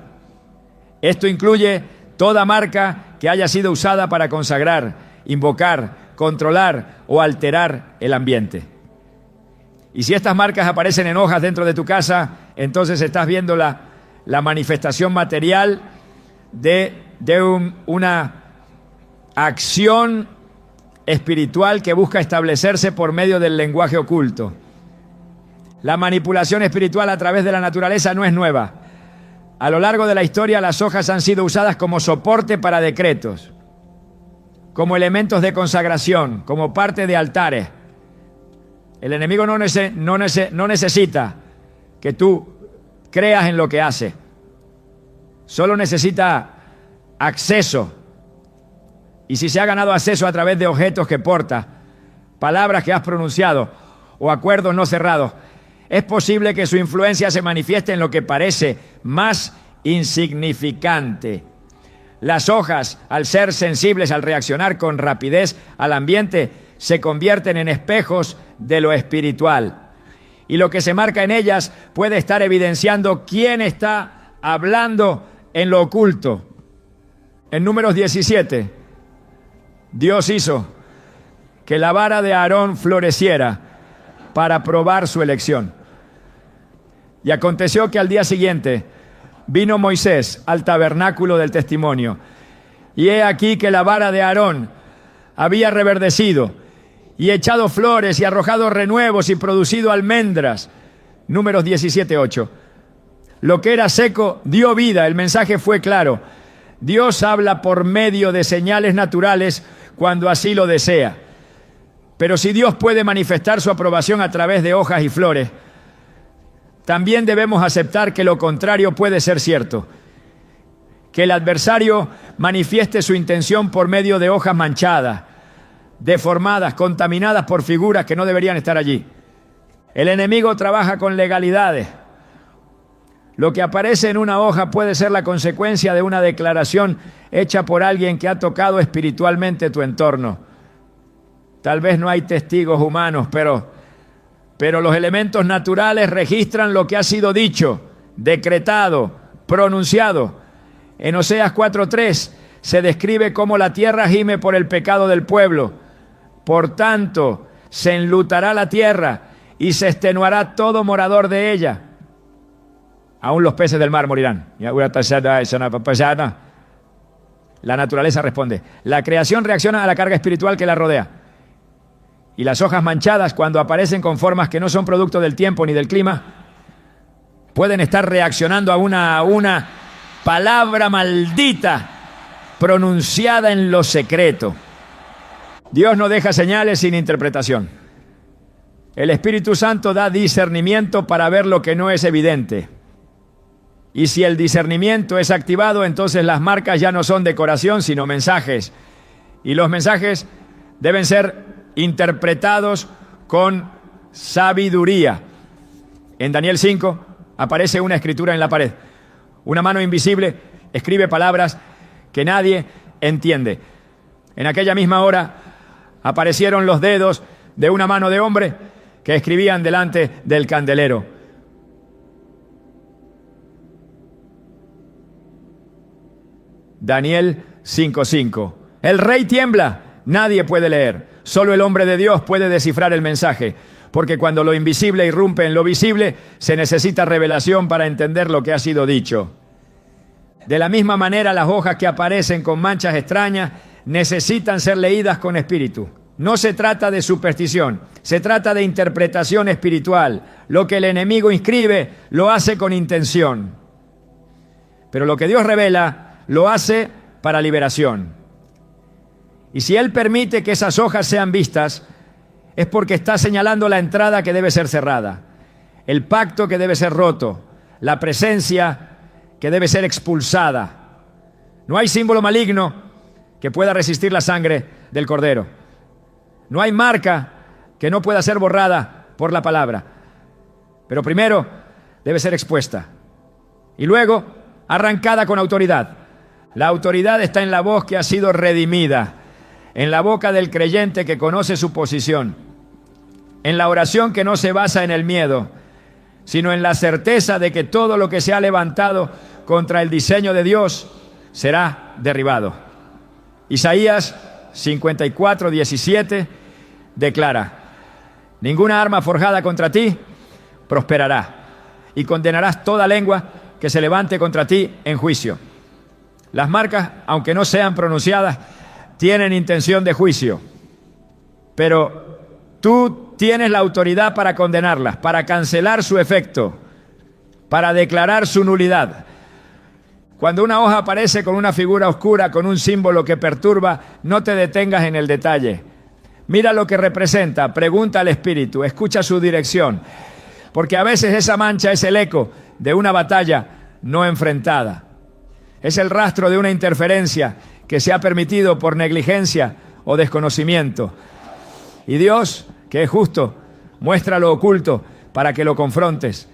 Esto incluye toda marca que haya sido usada para consagrar, invocar, controlar o alterar el ambiente. Y si estas marcas aparecen en hojas dentro de tu casa, entonces estás viendo la manifestación material de una acción espiritual que busca establecerse por medio del lenguaje oculto. La manipulación espiritual a través de la naturaleza no es nueva. A lo largo de la historia, las hojas han sido usadas como soporte para decretos, como elementos de consagración, como parte de altares. El enemigo no necesita que tú creas en lo que hace. Solo necesita acceso Y si se ha ganado acceso a través de objetos que porta, palabras que has pronunciado o acuerdos no cerrados, es posible que su influencia se manifieste en lo que parece más insignificante. Las hojas, al ser sensibles, al reaccionar con rapidez al ambiente, se convierten en espejos de lo espiritual. Y lo que se marca en ellas puede estar evidenciando quién está hablando en lo oculto. En Números 17, Dios hizo que la vara de Aarón floreciera para probar su elección. Y aconteció que al día siguiente vino Moisés al tabernáculo del testimonio, y he aquí que la vara de Aarón había reverdecido y echado flores y arrojado renuevos y producido almendras. Números 17:8. Lo que era seco dio vida. El mensaje fue claro. Dios habla por medio de señales naturales cuando así lo desea. Pero si Dios puede manifestar su aprobación a través de hojas y flores, también debemos aceptar que lo contrario puede ser cierto. Que el adversario manifieste su intención por medio de hojas manchadas, deformadas, contaminadas por figuras que no deberían estar allí. El enemigo trabaja con legalidades. Lo que aparece en una hoja puede ser la consecuencia de una declaración hecha por alguien que ha tocado espiritualmente tu entorno. Tal vez no hay testigos humanos, pero los elementos naturales registran lo que ha sido dicho, decretado, pronunciado. En Oseas 4:3 se describe cómo la tierra gime por el pecado del pueblo. Por tanto, se enlutará la tierra y se extenuará todo morador de ella. Aún los peces del mar morirán. La naturaleza responde. La creación reacciona a la carga espiritual que la rodea. Y las hojas manchadas, cuando aparecen con formas que no son producto del tiempo ni del clima, pueden estar reaccionando a una palabra maldita pronunciada en lo secreto. Dios no deja señales sin interpretación. El Espíritu Santo da discernimiento para ver lo que no es evidente. Y si el discernimiento es activado, entonces las marcas ya no son decoración, sino mensajes. Y los mensajes deben ser interpretados con sabiduría. En Daniel 5 aparece una escritura en la pared. Una mano invisible escribe palabras que nadie entiende. En aquella misma hora aparecieron los dedos de una mano de hombre que escribían delante del candelero. Daniel 5:5. El rey tiembla, nadie puede leer. Solo el hombre de Dios puede descifrar el mensaje, porque cuando lo invisible irrumpe en lo visible, se necesita revelación para entender lo que ha sido dicho. De la misma manera, las hojas que aparecen con manchas extrañas necesitan ser leídas con espíritu. No se trata de superstición, se trata de interpretación espiritual. Lo que el enemigo inscribe, lo hace con intención. Pero lo que Dios revela, lo hace para liberación. Y si Él permite que esas hojas sean vistas, es porque está señalando la entrada que debe ser cerrada, el pacto que debe ser roto, la presencia que debe ser expulsada. No hay símbolo maligno que pueda resistir la sangre del Cordero. No hay marca que no pueda ser borrada por la palabra. Pero primero debe ser expuesta y luego arrancada con autoridad. La autoridad está en la voz que ha sido redimida, en la boca del creyente que conoce su posición, en la oración que no se basa en el miedo, sino en la certeza de que todo lo que se ha levantado contra el diseño de Dios será derribado. Isaías 54:17 declara: ninguna arma forjada contra ti prosperará, y condenarás toda lengua que se levante contra ti en juicio. Las marcas, aunque no sean pronunciadas, tienen intención de juicio, pero tú tienes la autoridad para condenarlas, para cancelar su efecto, para declarar su nulidad. Cuando una hoja aparece con una figura oscura, con un símbolo que perturba, no te detengas en el detalle. Mira lo que representa, pregunta al Espíritu, escucha su dirección, porque a veces esa mancha es el eco de una batalla no enfrentada. Es el rastro de una interferencia que se ha permitido por negligencia o desconocimiento. Y Dios, que es justo, muestra lo oculto para que lo confrontes.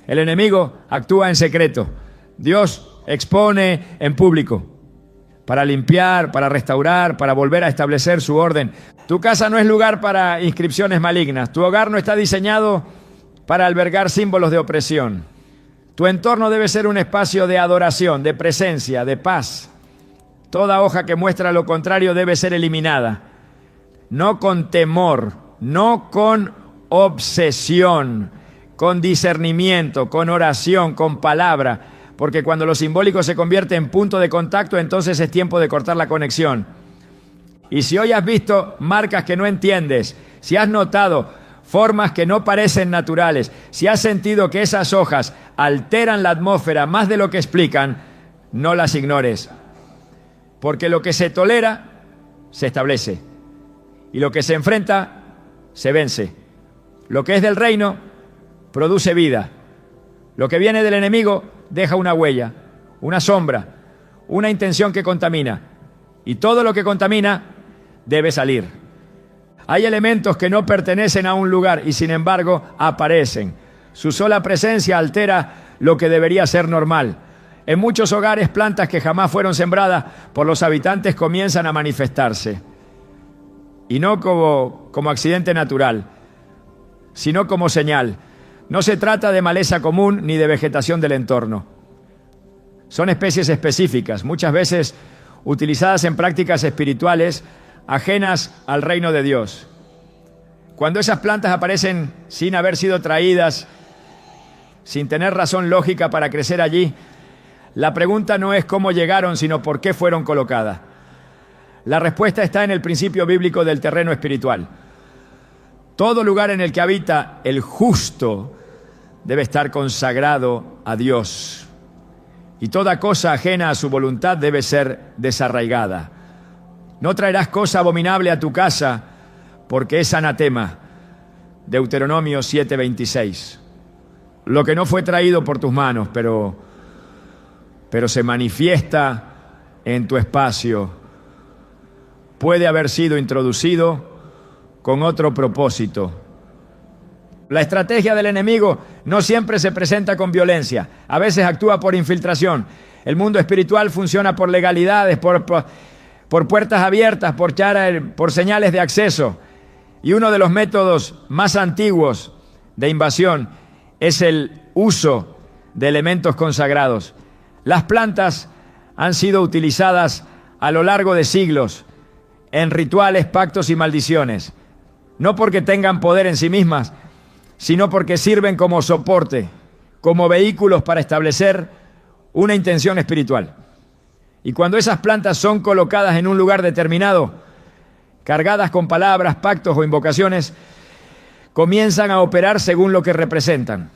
El enemigo actúa en secreto. Dios expone en público para limpiar, para restaurar, para volver a establecer su orden. Tu casa no es lugar para inscripciones malignas. Tu hogar no está diseñado para albergar símbolos de opresión. Tu entorno debe ser un espacio de adoración, de presencia, de paz. Toda hoja que muestra lo contrario debe ser eliminada. No con temor, no con obsesión, con discernimiento, con oración, con palabra, porque cuando lo simbólico se convierte en punto de contacto, entonces es tiempo de cortar la conexión. Y si hoy has visto marcas que no entiendes, si has notado formas que no parecen naturales, si has sentido que esas hojas alteran la atmósfera más de lo que explican, no las ignores. Porque lo que se tolera, se establece. Y lo que se enfrenta, se vence. Lo que es del reino, produce vida. Lo que viene del enemigo, deja una huella, una sombra, una intención que contamina. Y todo lo que contamina, debe salir. Hay elementos que no pertenecen a un lugar y sin embargo aparecen. Su sola presencia altera lo que debería ser normal. En muchos hogares, plantas que jamás fueron sembradas por los habitantes comienzan a manifestarse. Y no como accidente natural, sino como señal. No se trata de maleza común ni de vegetación del entorno. Son especies específicas, muchas veces utilizadas en prácticas espirituales ajenas al reino de Dios. Cuando esas plantas aparecen sin haber sido traídas, sin tener razón lógica para crecer allí, la pregunta no es cómo llegaron, sino por qué fueron colocadas. La respuesta está en el principio bíblico del terreno espiritual. Todo lugar en el que habita el justo debe estar consagrado a Dios. Y toda cosa ajena a su voluntad debe ser desarraigada. No traerás cosa abominable a tu casa, porque es anatema. Deuteronomio 7:26. Lo que no fue traído por tus manos, pero se manifiesta en tu espacio, puede haber sido introducido con otro propósito. La estrategia del enemigo no siempre se presenta con violencia, a veces actúa por infiltración. El mundo espiritual funciona por legalidades, por puertas abiertas, por señales de acceso. Y uno de los métodos más antiguos de invasión es el uso de elementos consagrados. Las plantas han sido utilizadas a lo largo de siglos en rituales, pactos y maldiciones, no porque tengan poder en sí mismas, sino porque sirven como soporte, como vehículos para establecer una intención espiritual. Y cuando esas plantas son colocadas en un lugar determinado, cargadas con palabras, pactos o invocaciones, comienzan a operar según lo que representan.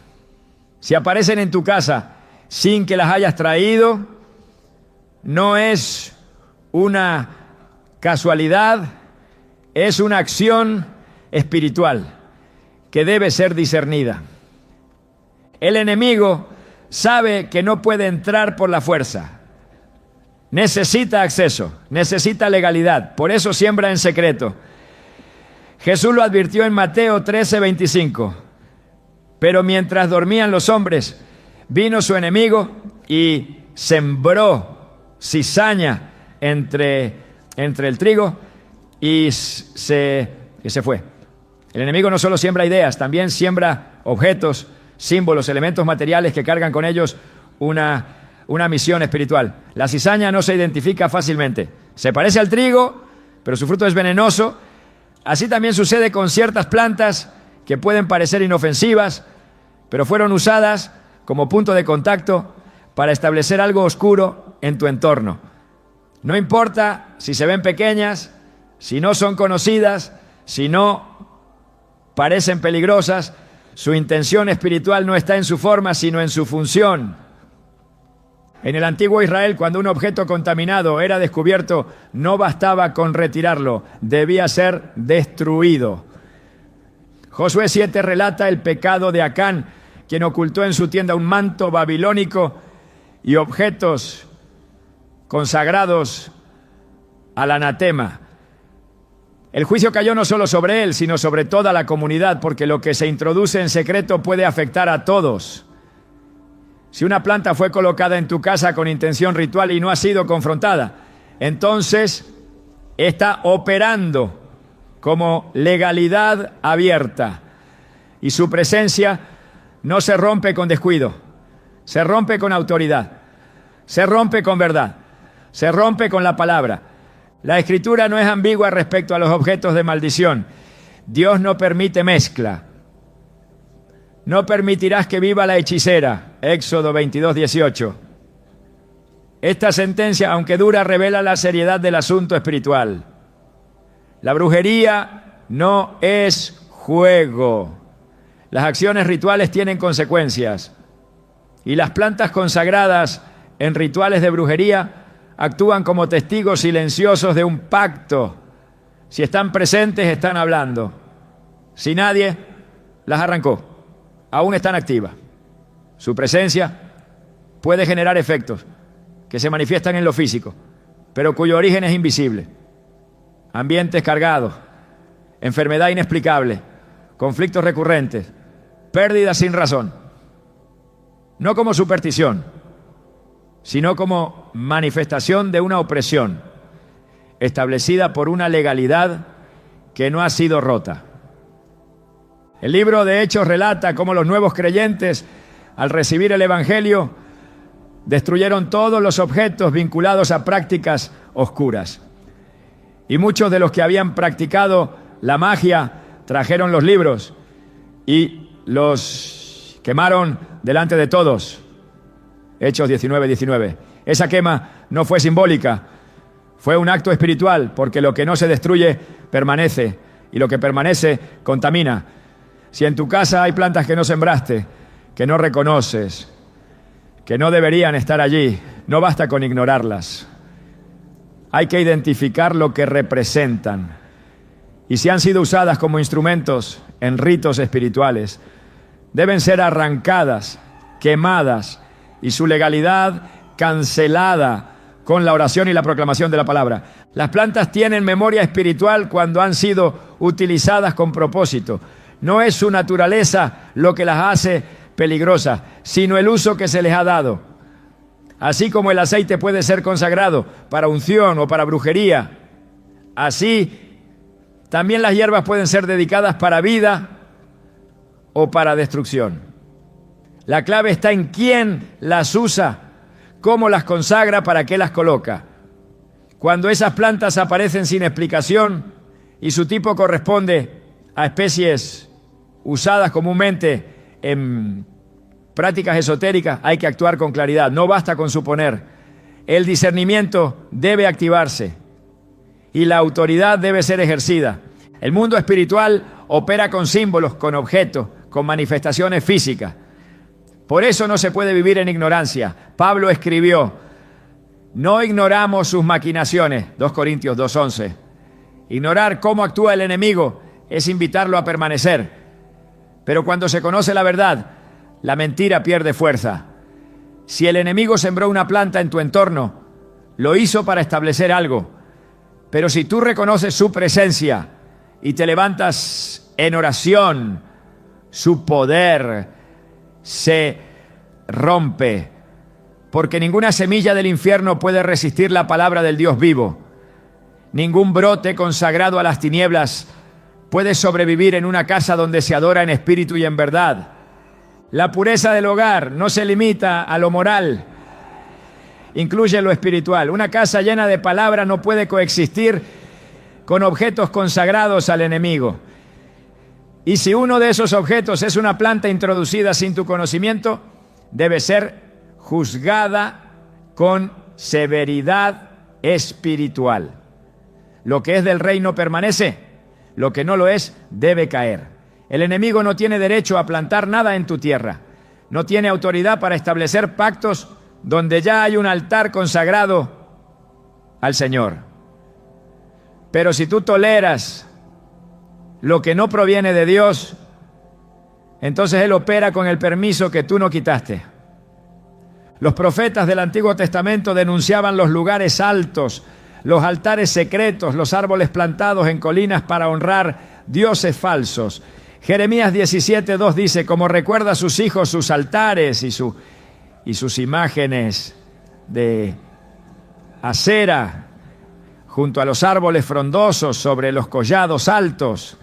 Si aparecen en tu casa sin que las hayas traído, no es una casualidad, es una acción espiritual que debe ser discernida. El enemigo sabe que no puede entrar por la fuerza. Necesita acceso, necesita legalidad, por eso siembra en secreto. Jesús lo advirtió en Mateo 13:25. Pero mientras dormían los hombres, vino su enemigo y sembró cizaña entre el trigo y se fue. El enemigo no solo siembra ideas, también siembra objetos, símbolos, elementos materiales que cargan con ellos una misión espiritual. La cizaña no se identifica fácilmente. Se parece al trigo, pero su fruto es venenoso. Así también sucede con ciertas plantas que pueden parecer inofensivas, pero fueron usadas como punto de contacto para establecer algo oscuro en tu entorno. No importa si se ven pequeñas, si no son conocidas, si no parecen peligrosas, su intención espiritual no está en su forma, sino en su función. En el antiguo Israel, cuando un objeto contaminado era descubierto, no bastaba con retirarlo, debía ser destruido. Josué 7 relata el pecado de Acán, quien ocultó en su tienda un manto babilónico y objetos consagrados al anatema. El juicio cayó no solo sobre él, sino sobre toda la comunidad, porque lo que se introduce en secreto puede afectar a todos. Si una planta fue colocada en tu casa con intención ritual y no ha sido confrontada, entonces está operando como legalidad abierta. Y su presencia no se rompe con descuido, se rompe con autoridad, se rompe con verdad, se rompe con la palabra. La Escritura no es ambigua respecto a los objetos de maldición. Dios no permite mezcla. No permitirás que viva la hechicera. Éxodo 22:18. Esta sentencia, aunque dura, revela la seriedad del asunto espiritual. La brujería no es juego. Las acciones rituales tienen consecuencias. Y las plantas consagradas en rituales de brujería actúan como testigos silenciosos de un pacto. Si están presentes, están hablando. Si nadie las arrancó, aún están activas. Su presencia puede generar efectos que se manifiestan en lo físico, pero cuyo origen es invisible. Ambientes cargados, enfermedad inexplicable, conflictos recurrentes, pérdidas sin razón. No como superstición, sino como manifestación de una opresión establecida por una legalidad que no ha sido rota. El libro de Hechos relata cómo los nuevos creyentes, al recibir el Evangelio, destruyeron todos los objetos vinculados a prácticas oscuras. Y muchos de los que habían practicado la magia trajeron los libros y los quemaron delante de todos. Hechos 19:19. Esa quema no fue simbólica, fue un acto espiritual, porque lo que no se destruye permanece, y lo que permanece contamina. Si en tu casa hay plantas que no sembraste, que no reconoces, que no deberían estar allí, no basta con ignorarlas. Hay que identificar lo que representan. Y si han sido usadas como instrumentos en ritos espirituales, deben ser arrancadas, quemadas, y su legalidad cancelada con la oración y la proclamación de la palabra. Las plantas tienen memoria espiritual cuando han sido utilizadas con propósito. No es su naturaleza lo que las hace peligrosas, sino el uso que se les ha dado. Así como el aceite puede ser consagrado para unción o para brujería, así también las hierbas pueden ser dedicadas para vida o para destrucción. La clave está en quién las usa, cómo las consagra, para qué las coloca. Cuando esas plantas aparecen sin explicación y su tipo corresponde a especies usadas comúnmente en prácticas esotéricas, hay que actuar con claridad, no basta con suponer. El discernimiento debe activarse y la autoridad debe ser ejercida. El mundo espiritual opera con símbolos, con objetos, con manifestaciones físicas. Por eso no se puede vivir en ignorancia. Pablo escribió: no ignoramos sus maquinaciones, 2 Corintios 2:11. Ignorar cómo actúa el enemigo es invitarlo a permanecer. Pero cuando se conoce la verdad, la mentira pierde fuerza. Si el enemigo sembró una planta en tu entorno, lo hizo para establecer algo. Pero si tú reconoces su presencia y te levantas en oración, su poder se rompe, porque ninguna semilla del infierno puede resistir la palabra del Dios vivo. Ningún brote consagrado a las tinieblas puede sobrevivir en una casa donde se adora en espíritu y en verdad. La pureza del hogar no se limita a lo moral, incluye lo espiritual. Una casa llena de palabra no puede coexistir con objetos consagrados al enemigo. Y si uno de esos objetos es una planta introducida sin tu conocimiento, debe ser juzgada con severidad espiritual. Lo que es del reino permanece, lo que no lo es debe caer. El enemigo no tiene derecho a plantar nada en tu tierra, no tiene autoridad para establecer pactos donde ya hay un altar consagrado al Señor. Pero si tú toleras lo que no proviene de Dios, entonces Él opera con el permiso que tú no quitaste. Los profetas del Antiguo Testamento denunciaban los lugares altos los altares secretos, los árboles plantados en colinas para honrar dioses falsos. Jeremías 17:2 dice: como recuerda a sus hijos sus altares y sus imágenes de acera junto a los árboles frondosos sobre los collados altos.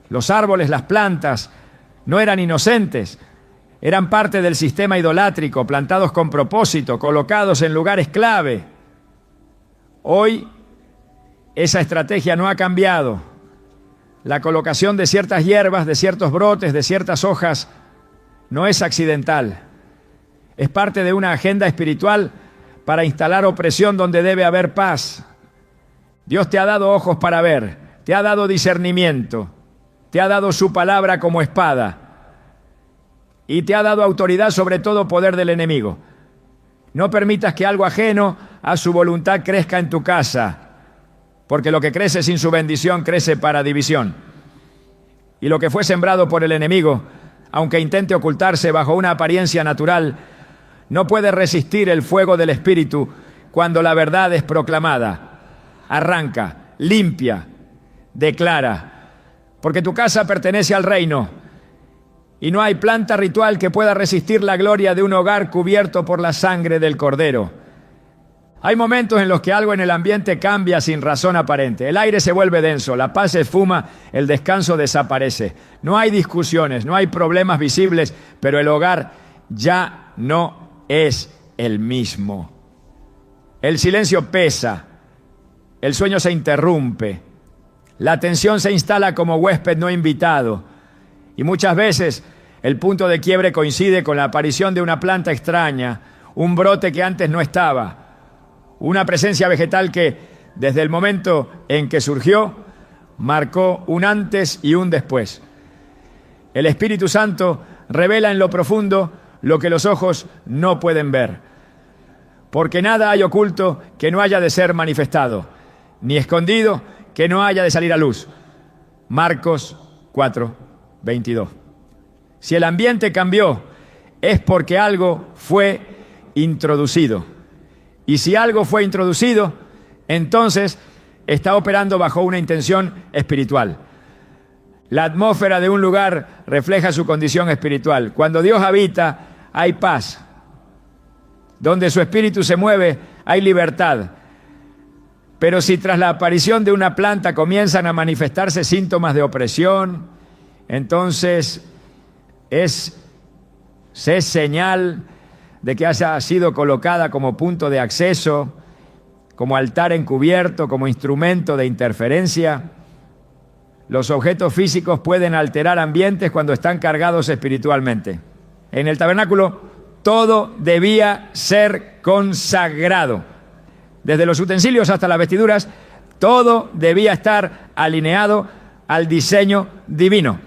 Los árboles, las plantas, no eran inocentes, eran parte del sistema idolátrico, plantados con propósito, colocados en lugares clave. Hoy esa estrategia no ha cambiado. La colocación de ciertas hierbas, de ciertos brotes, de ciertas hojas, no es accidental. Es parte de una agenda espiritual para instalar opresión donde debe haber paz. Dios te ha dado ojos para ver, te ha dado discernimiento, te ha dado su palabra como espada y te ha dado autoridad sobre todo poder del enemigo. No permitas que algo ajeno a su voluntad crezca en tu casa, porque lo que crece sin su bendición crece para división. Y lo que fue sembrado por el enemigo, aunque intente ocultarse bajo una apariencia natural, no puede resistir el fuego del Espíritu cuando la verdad es proclamada. Arranca, limpia, declara, porque tu casa pertenece al reino y no hay planta ritual que pueda resistir la gloria de un hogar cubierto por la sangre del Cordero. Hay momentos en los que algo en el ambiente cambia sin razón aparente. El aire se vuelve denso, la paz se esfuma, el descanso desaparece. No hay discusiones, no hay problemas visibles, pero el hogar ya no es el mismo. El silencio pesa, el sueño se interrumpe, la tensión se instala como huésped no invitado y muchas veces el punto de quiebre coincide con la aparición de una planta extraña, un brote que antes no estaba, una presencia vegetal que desde el momento en que surgió marcó un antes y un después. El Espíritu Santo revela en lo profundo lo que los ojos no pueden ver, porque nada hay oculto que no haya de ser manifestado, ni escondido que no haya de salir a luz. Marcos 4:22. Si el ambiente cambió, es porque algo fue introducido. Y si algo fue introducido, entonces está operando bajo una intención espiritual. La atmósfera de un lugar refleja su condición espiritual. Cuando Dios habita, hay paz. Donde su espíritu se mueve, hay libertad. Pero si tras la aparición de una planta comienzan a manifestarse síntomas de opresión, entonces es señal de que haya sido colocada como punto de acceso, como altar encubierto, como instrumento de interferencia. Los objetos físicos pueden alterar ambientes cuando están cargados espiritualmente. En el tabernáculo todo debía ser consagrado. Desde los utensilios hasta las vestiduras, todo debía estar alineado al diseño divino.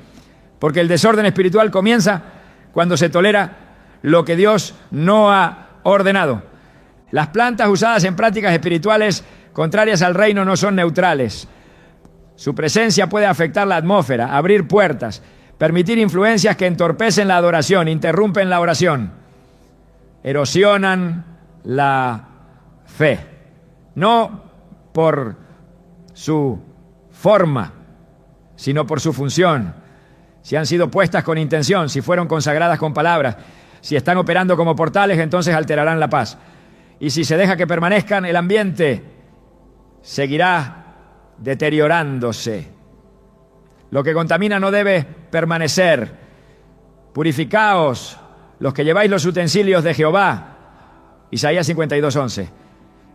Porque el desorden espiritual comienza cuando se tolera lo que Dios no ha ordenado. Las plantas usadas en prácticas espirituales contrarias al reino no son neutrales. Su presencia puede afectar la atmósfera, abrir puertas, permitir influencias que entorpecen la adoración, interrumpen la oración, erosionan la fe. No por su forma, sino por su función. Si han sido puestas con intención, si fueron consagradas con palabras, si están operando como portales, entonces alterarán la paz. Y si se deja que permanezcan, el ambiente seguirá deteriorándose. Lo que contamina no debe permanecer. Purificaos los que lleváis los utensilios de Jehová. Isaías 52:11.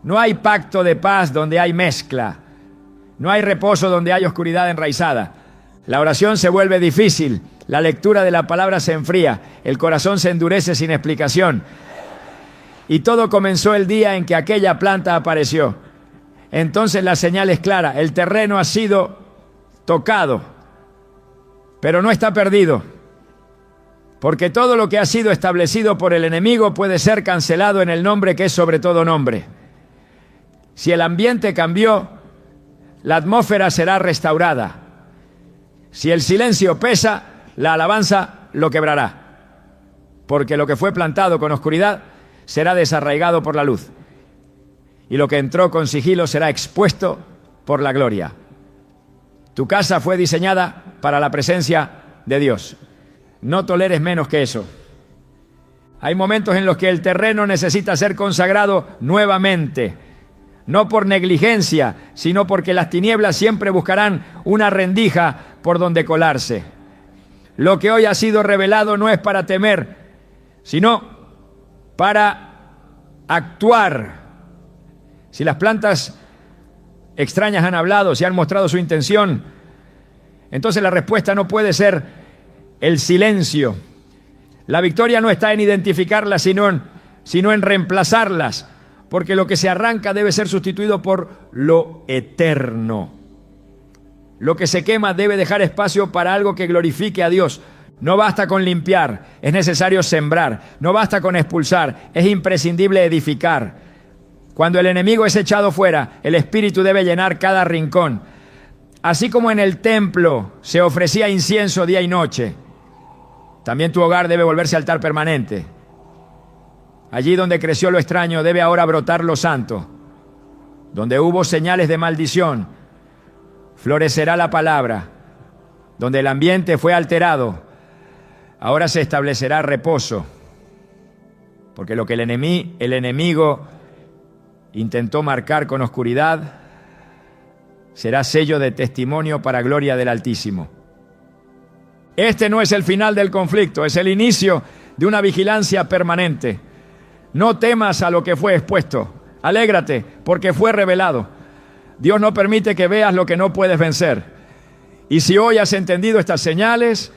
No hay pacto de paz donde hay mezcla. No hay reposo donde hay oscuridad enraizada. La oración se vuelve difícil. La lectura de la palabra se enfría. El corazón se endurece sin explicación. Y todo comenzó el día en que aquella planta apareció. Entonces la señal es clara. El terreno ha sido tocado, pero no está perdido. Porque todo lo que ha sido establecido por el enemigo puede ser cancelado en el nombre que es sobre todo nombre. Si el ambiente cambió, la atmósfera será restaurada. Si el silencio pesa, la alabanza lo quebrará. Porque lo que fue plantado con oscuridad será desarraigado por la luz. y lo que entró con sigilo será expuesto por la gloria. Tu casa fue diseñada para la presencia de Dios. No toleres menos que eso. Hay momentos en los que el terreno necesita ser consagrado nuevamente, no por negligencia, sino porque las tinieblas siempre buscarán una rendija por donde colarse. Lo que hoy ha sido revelado no es para temer, sino para actuar. Si las plantas extrañas han hablado, si han mostrado su intención, entonces la respuesta no puede ser el silencio. La victoria no está en identificarlas, sino en reemplazarlas, porque lo que se arranca debe ser sustituido por lo eterno. Lo que se quema debe dejar espacio para algo que glorifique a Dios. No basta con limpiar, es necesario sembrar. No basta con expulsar, es imprescindible edificar. Cuando el enemigo es echado fuera, el Espíritu debe llenar cada rincón. Así como en el templo se ofrecía incienso día y noche, también tu hogar debe volverse altar permanente. Allí donde creció lo extraño debe ahora brotar lo santo. Donde hubo señales de maldición, florecerá la palabra. Donde el ambiente fue alterado, ahora se establecerá reposo. Porque lo que el enemigo intentó marcar con oscuridad será sello de testimonio para gloria del Altísimo. Este no es el final del conflicto, es el inicio de una vigilancia permanente. No temas a lo que fue expuesto, alégrate porque fue revelado. Dios no permite que veas lo que no puedes vencer. Y si hoy has entendido estas señales,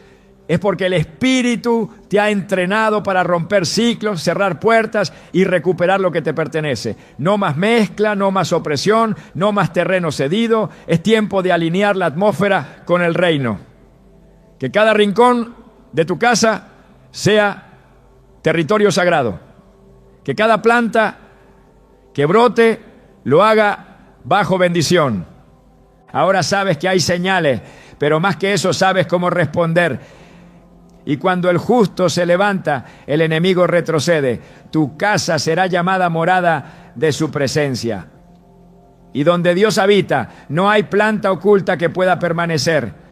es porque el Espíritu te ha entrenado para romper ciclos, cerrar puertas y recuperar lo que te pertenece. No más mezcla, no más opresión, no más terreno cedido. Es tiempo de alinear la atmósfera con el reino. Que cada rincón de tu casa sea territorio sagrado. Que cada planta que brote lo haga bajo bendición. Ahora sabes que hay señales, pero más que eso sabes cómo responder. Y cuando el justo se levanta, el enemigo retrocede. Tu casa será llamada morada de su presencia. Y donde Dios habita, no hay planta oculta que pueda permanecer.